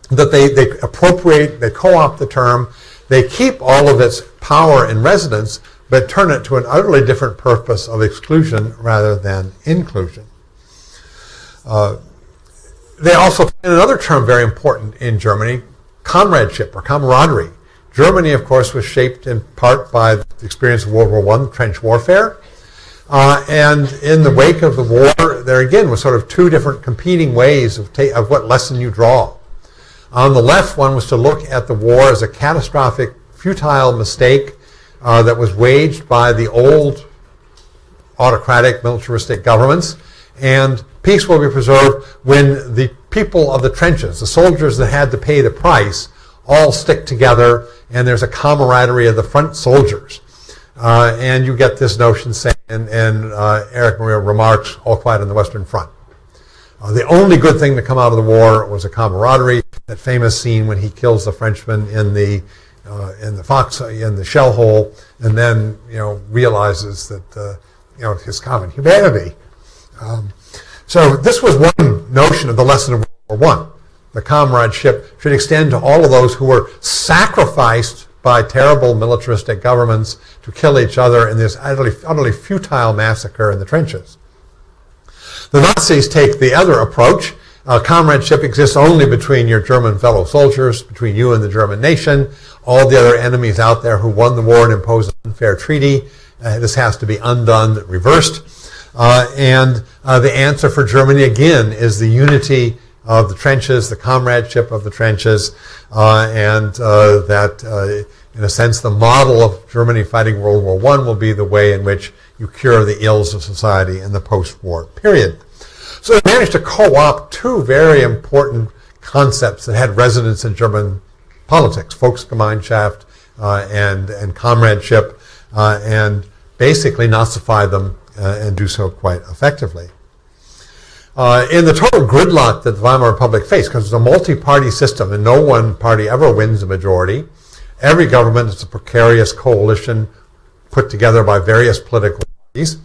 That they appropriate, they co-opt the term, they keep all of its power and resonance, but turn it to an utterly different purpose of exclusion rather than inclusion. They also find another term very important in Germany, comradeship or camaraderie. Germany, of course, was shaped in part by the experience of World War I, trench warfare. And in the wake of the war, there again was sort of two different competing ways of what lesson you draw. On the left, one was to look at the war as a catastrophic, futile mistake that was waged by the old autocratic, militaristic governments, and peace will be preserved when the people of the trenches, the soldiers that had to pay the price, all stick together, and there's a camaraderie of the front soldiers. And you get this notion, saying, and Eric Maria Remarque's All Quiet on the Western Front. The only good thing to come out of the war was a camaraderie. That famous scene when he kills the Frenchman in the shell hole, and then realizes that his common humanity. So this was one notion of the lesson of World War I. The comradeship should extend to all of those who were sacrificed by terrible militaristic governments to kill each other in this utterly futile massacre in the trenches. The Nazis take the other approach. Comradeship exists only between your German fellow soldiers, between you and the German nation. All the other enemies out there who won the war and imposed an unfair treaty, this has to be undone, reversed. And the answer for Germany, again, is the unity of the trenches, the comradeship of the trenches, and that, in a sense, the model of Germany fighting World War I will be the way in which you cure the ills of society in the post-war period. So they managed to co-opt two very important concepts that had resonance in German politics, Volksgemeinschaft and comradeship, and basically Nazify them and do so quite effectively. In the total gridlock that the Weimar Republic faced, because it's a multi-party system and no one party ever wins a majority, every government is a precarious coalition put together by various political parties.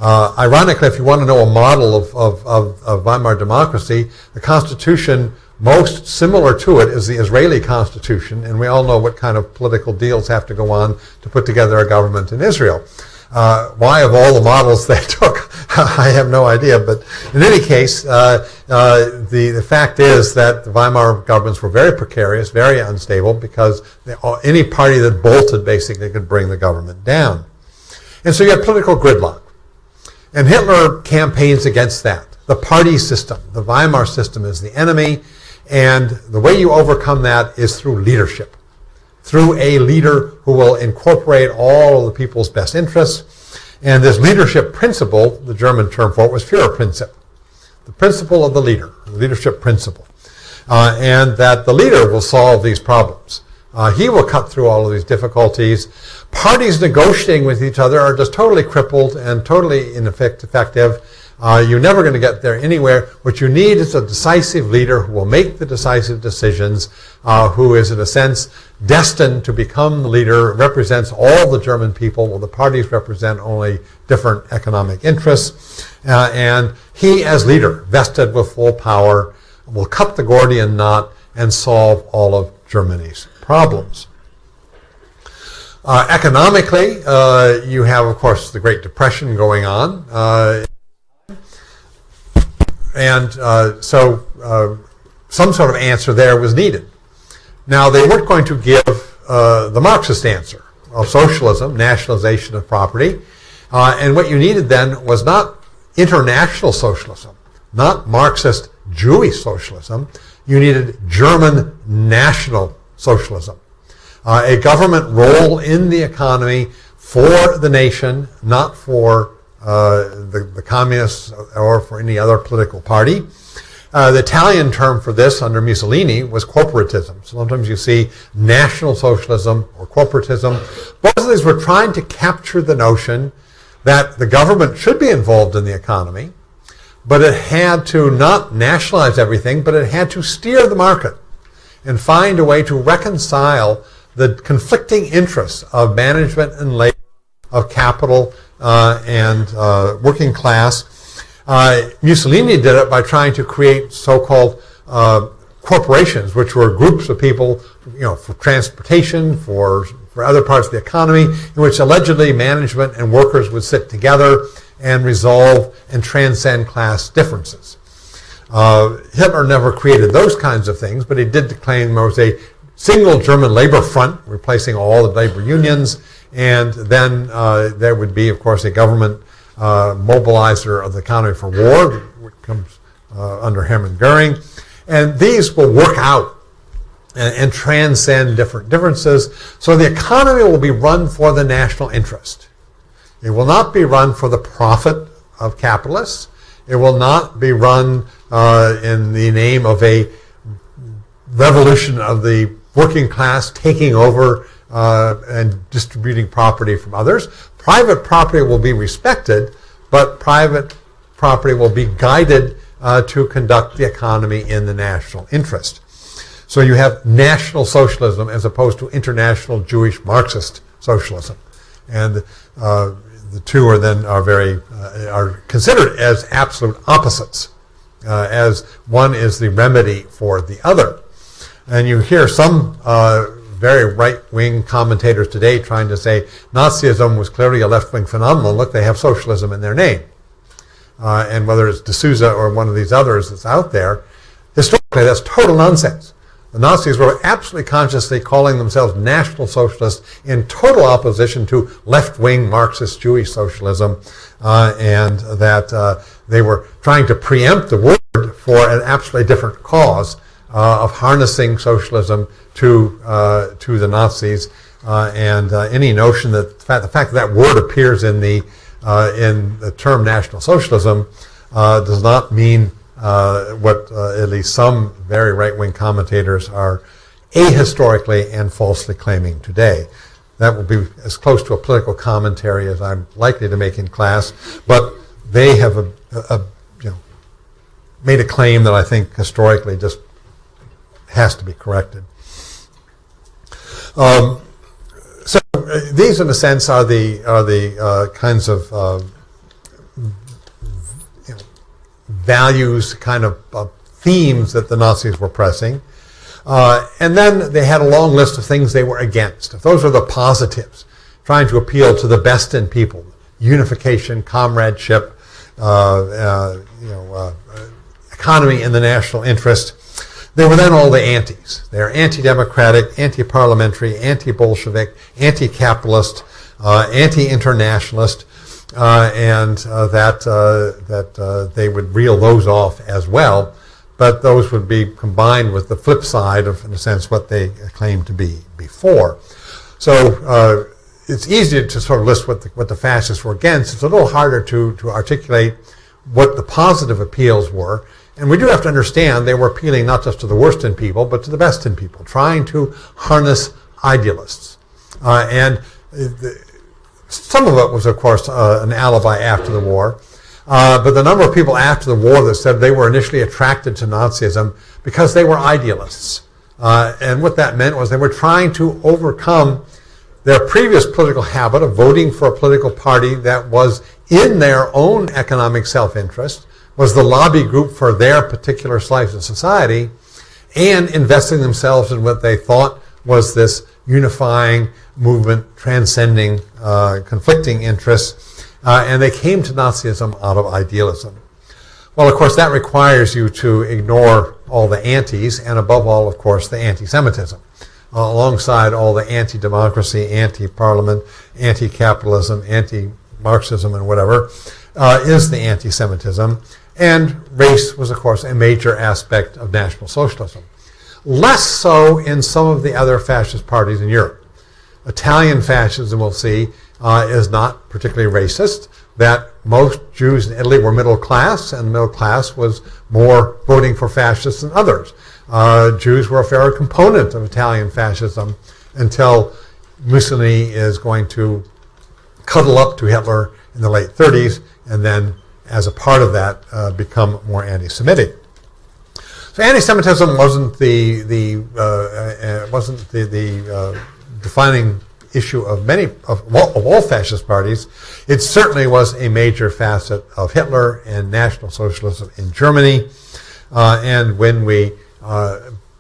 Ironically, if you want to know a model of Weimar democracy, the constitution most similar to it is the Israeli constitution, and we all know what kind of political deals have to go on to put together a government in Israel. Why of all the models they took, I have no idea, but in any case, the fact is that the Weimar governments were very precarious, very unstable, because any party that bolted basically could bring the government down. And so you have political gridlock. And Hitler campaigns against that. The party system, the Weimar system, is the enemy, and the way you overcome that is through leadership, through a leader who will incorporate all of the people's best interests. And this leadership principle, the German term for it was Führerprinzip, the principle of the leader, the leadership principle, and that the leader will solve these problems. He will cut through all of these difficulties. Parties negotiating with each other are just totally crippled and totally ineffective. You're never going to get there anywhere. What you need is a decisive leader who will make the decisive decisions, who is, in a sense, destined to become the leader, represents all the German people, while the parties represent only different economic interests. And he, as leader, vested with full power, will cut the Gordian knot and solve all of Germany's problems. Economically, you have, of course, the Great Depression going on. So some sort of answer there was needed. Now, they weren't going to give the Marxist answer of socialism, nationalization of property. And what you needed then was not international socialism, not Marxist Jewish socialism. You needed German national socialism, a government role in the economy for the nation, not for the communists or for any other political party. The Italian term for this under Mussolini was corporatism. So sometimes you see national socialism or corporatism. Both of these were trying to capture the notion that the government should be involved in the economy, but it had to not nationalize everything, but it had to steer the market and find a way to reconcile the conflicting interests of management and labor, of capital and working class. Mussolini did it by trying to create so-called corporations, which were groups of people, for transportation, for other parts of the economy, in which allegedly management and workers would sit together and resolve and transcend class differences. Hitler never created those kinds of things, but he did claim there was a single German labor front, replacing all the labor unions, and then there would be, of course, a government mobilizer of the economy for war, which comes under Hermann Goering. And these will work out and transcend different differences. So the economy will be run for the national interest. It will not be run for the profit of capitalists. It will not be run in the name of a revolution of the working class taking over and distributing property from others. Private property will be respected, but private property will be guided to conduct the economy in the national interest. So you have National Socialism as opposed to international Jewish Marxist socialism. And the two are considered as absolute opposites, as one is the remedy for the other. And you hear some very right-wing commentators today trying to say Nazism was clearly a left-wing phenomenon. Look, they have socialism in their name. And whether it's D'Souza or one of these others that's out there, historically that's total nonsense. The Nazis were absolutely consciously calling themselves National Socialists in total opposition to left-wing Marxist Jewish socialism, and that they were trying to preempt the word for an absolutely different cause of harnessing socialism to the Nazis, and any notion that the fact that word appears in the term National Socialism does not mean what at least some very right-wing commentators are ahistorically and falsely claiming today. That will be as close to a political commentary as I'm likely to make in class, but they have made a claim that I think historically just has to be corrected. So these, in a sense, are the kinds of values, kind of themes that the Nazis were pressing. And then they had a long list of things they were against. If those are the positives, trying to appeal to the best in people, unification, comradeship, economy in the national interest, they were then all the antis. They're anti-democratic, anti-parliamentary, anti-Bolshevik, anti-capitalist, anti-internationalist, and that they would reel those off as well, but those would be combined with the flip side of, in a sense, what they claimed to be before. So it's easy to sort of list what the fascists were against. It's a little harder to articulate what the positive appeals were. And we do have to understand they were appealing not just to the worst in people, but to the best in people, trying to harness idealists. Some of it was, of course, an alibi after the war. But the number of people after the war that said they were initially attracted to Nazism because they were idealists. And what that meant was they were trying to overcome their previous political habit of voting for a political party that was in their own economic self-interest, was the lobby group for their particular slice of society, and investing themselves in what they thought was this unifying movement, transcending conflicting interests, and they came to Nazism out of idealism. Well, of course, that requires you to ignore all the antis, and above all, of course, the anti-Semitism, alongside all the anti-democracy, anti-parliament, anti-capitalism, anti-Marxism, and whatever, is the anti-Semitism. And race was, of course, a major aspect of National Socialism. Less so in some of the other fascist parties in Europe. Italian fascism, we'll see, is not particularly racist, that most Jews in Italy were middle class, and the middle class was more voting for fascists than others. Jews were a fair component of Italian fascism until Mussolini is going to cuddle up to Hitler in the late 30s, and then as a part of that become more anti-Semitic. So anti-Semitism wasn't the defining issue of all fascist parties. It certainly was a major facet of Hitler and National Socialism in Germany. And when we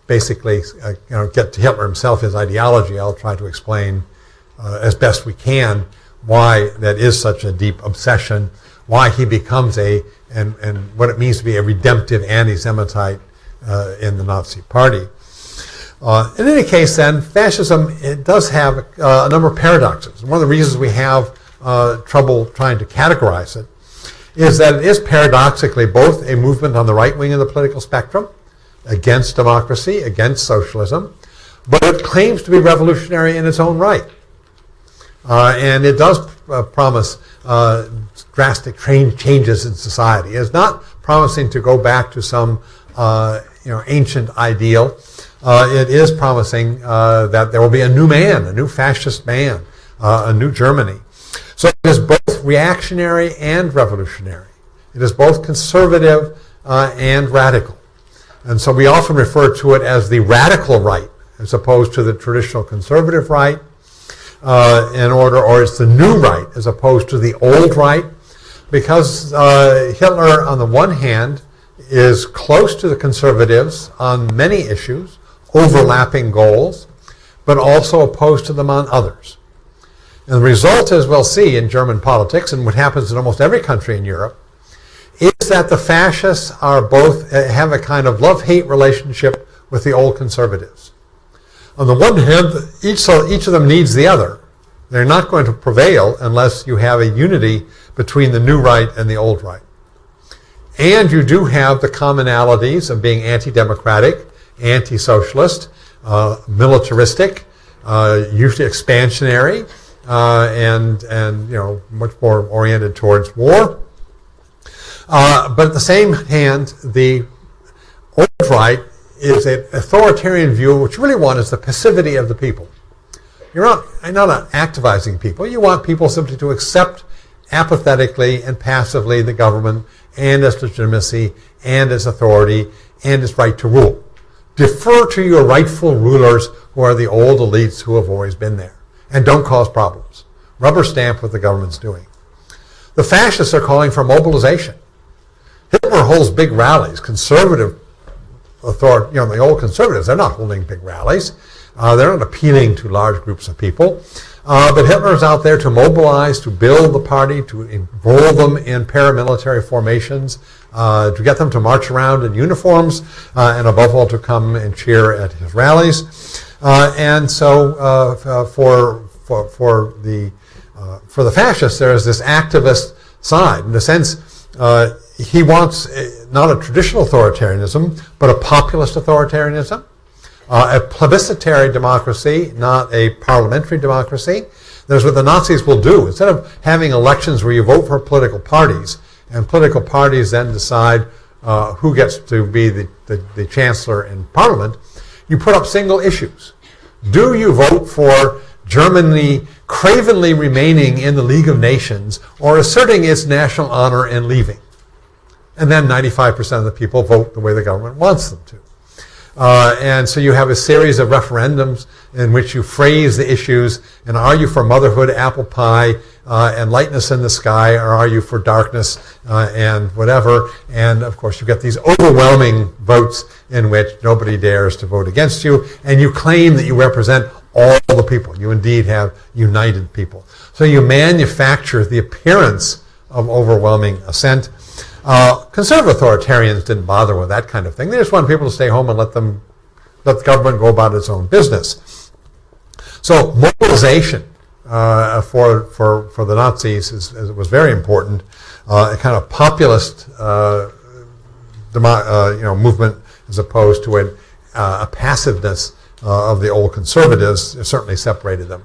basically get to Hitler himself, his ideology, I'll try to explain as best we can why that is such a deep obsession, why he becomes and what it means to be a redemptive anti-Semitite in the Nazi Party. In any case, then, fascism, it does have a number of paradoxes. One of the reasons we have trouble trying to categorize it is that it is paradoxically both a movement on the right wing of the political spectrum, against democracy, against socialism, but it claims to be revolutionary in its own right. And it does promise drastic changes in society. It's not promising to go back to some ancient ideal. It is promising that there will be a new man, a new fascist man, a new Germany. So it is both reactionary and revolutionary. It is both conservative and radical. And so we often refer to it as the radical right as opposed to the traditional conservative right, or it's the new right as opposed to the old right, because Hitler, on the one hand, is close to the conservatives on many issues, overlapping goals, but also opposed to them on others. And the result, as we'll see in German politics, and what happens in almost every country in Europe, is that the fascists are both have a kind of love-hate relationship with the old conservatives. On the one hand, each of them needs the other. They're not going to prevail unless you have a unity between the new right and the old right. And you do have the commonalities of being anti-democratic, anti-socialist, militaristic, usually expansionary, and much more oriented towards war. But at the same hand, the old right is an authoritarian view, which you really want is the passivity of the people. You're not activizing people. You want people simply to accept apathetically and passively the government and its legitimacy and its authority and its right to rule. Defer to your rightful rulers who are the old elites who have always been there. And don't cause problems. Rubber stamp what the government's doing. The fascists are calling for mobilization. Hitler holds big rallies. Conservative authority, the old conservatives, they're not holding big rallies. They're not appealing to large groups of people. But Hitler's out there to mobilize, to build the party, to enroll them in paramilitary formations, to get them to march around in uniforms, and above all to come and cheer at his rallies. And so for the fascists, there is this activist side. In a sense, he wants not a traditional authoritarianism, but a populist authoritarianism, a plebiscitary democracy, not a parliamentary democracy. That's what the Nazis will do. Instead of having elections where you vote for political parties, and political parties then decide who gets to be the chancellor in parliament, you put up single issues. Do you vote for Germany cravenly remaining in the League of Nations or asserting its national honor and leaving? And then 95% of the people vote the way the government wants them to. And so you have a series of referendums in which you phrase the issues, and are you for motherhood, apple pie, and lightness in the sky, or are you for darkness and whatever? And of course you get these overwhelming votes in which nobody dares to vote against you, and you claim that you represent all the people. You indeed have united people. So you manufacture the appearance of overwhelming assent. Conservative authoritarians didn't bother with that kind of thing. They just wanted people to stay home and let the government go about its own business. So mobilization for the Nazis was very important. A kind of populist movement as opposed to a passiveness of the old conservatives. It certainly separated them.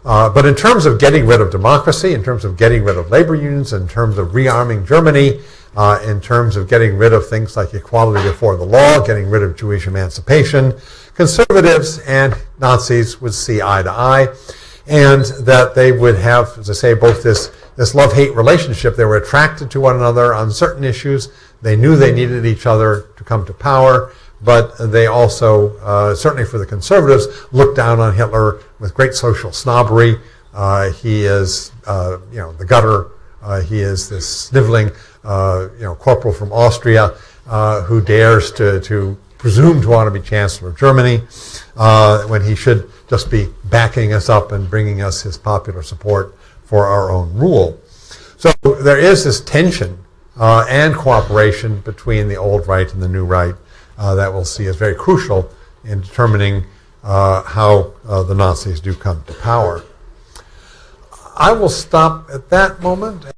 But in terms of getting rid of democracy, in terms of getting rid of labor unions, in terms of rearming Germany, in terms of getting rid of things like equality before the law, getting rid of Jewish emancipation, conservatives and Nazis would see eye to eye, and that they would have, as I say, both this love-hate relationship. They were attracted to one another on certain issues. They knew they needed each other to come to power, but they also, certainly for the conservatives, looked down on Hitler with great social snobbery. He is, the gutter. He is this sniveling, corporal from Austria who dares to presume to want to be Chancellor of Germany when he should just be backing us up and bringing us his popular support for our own rule. So there is this tension and cooperation between the old right and the new right that we'll see as very crucial in determining how the Nazis do come to power. I will stop at that moment.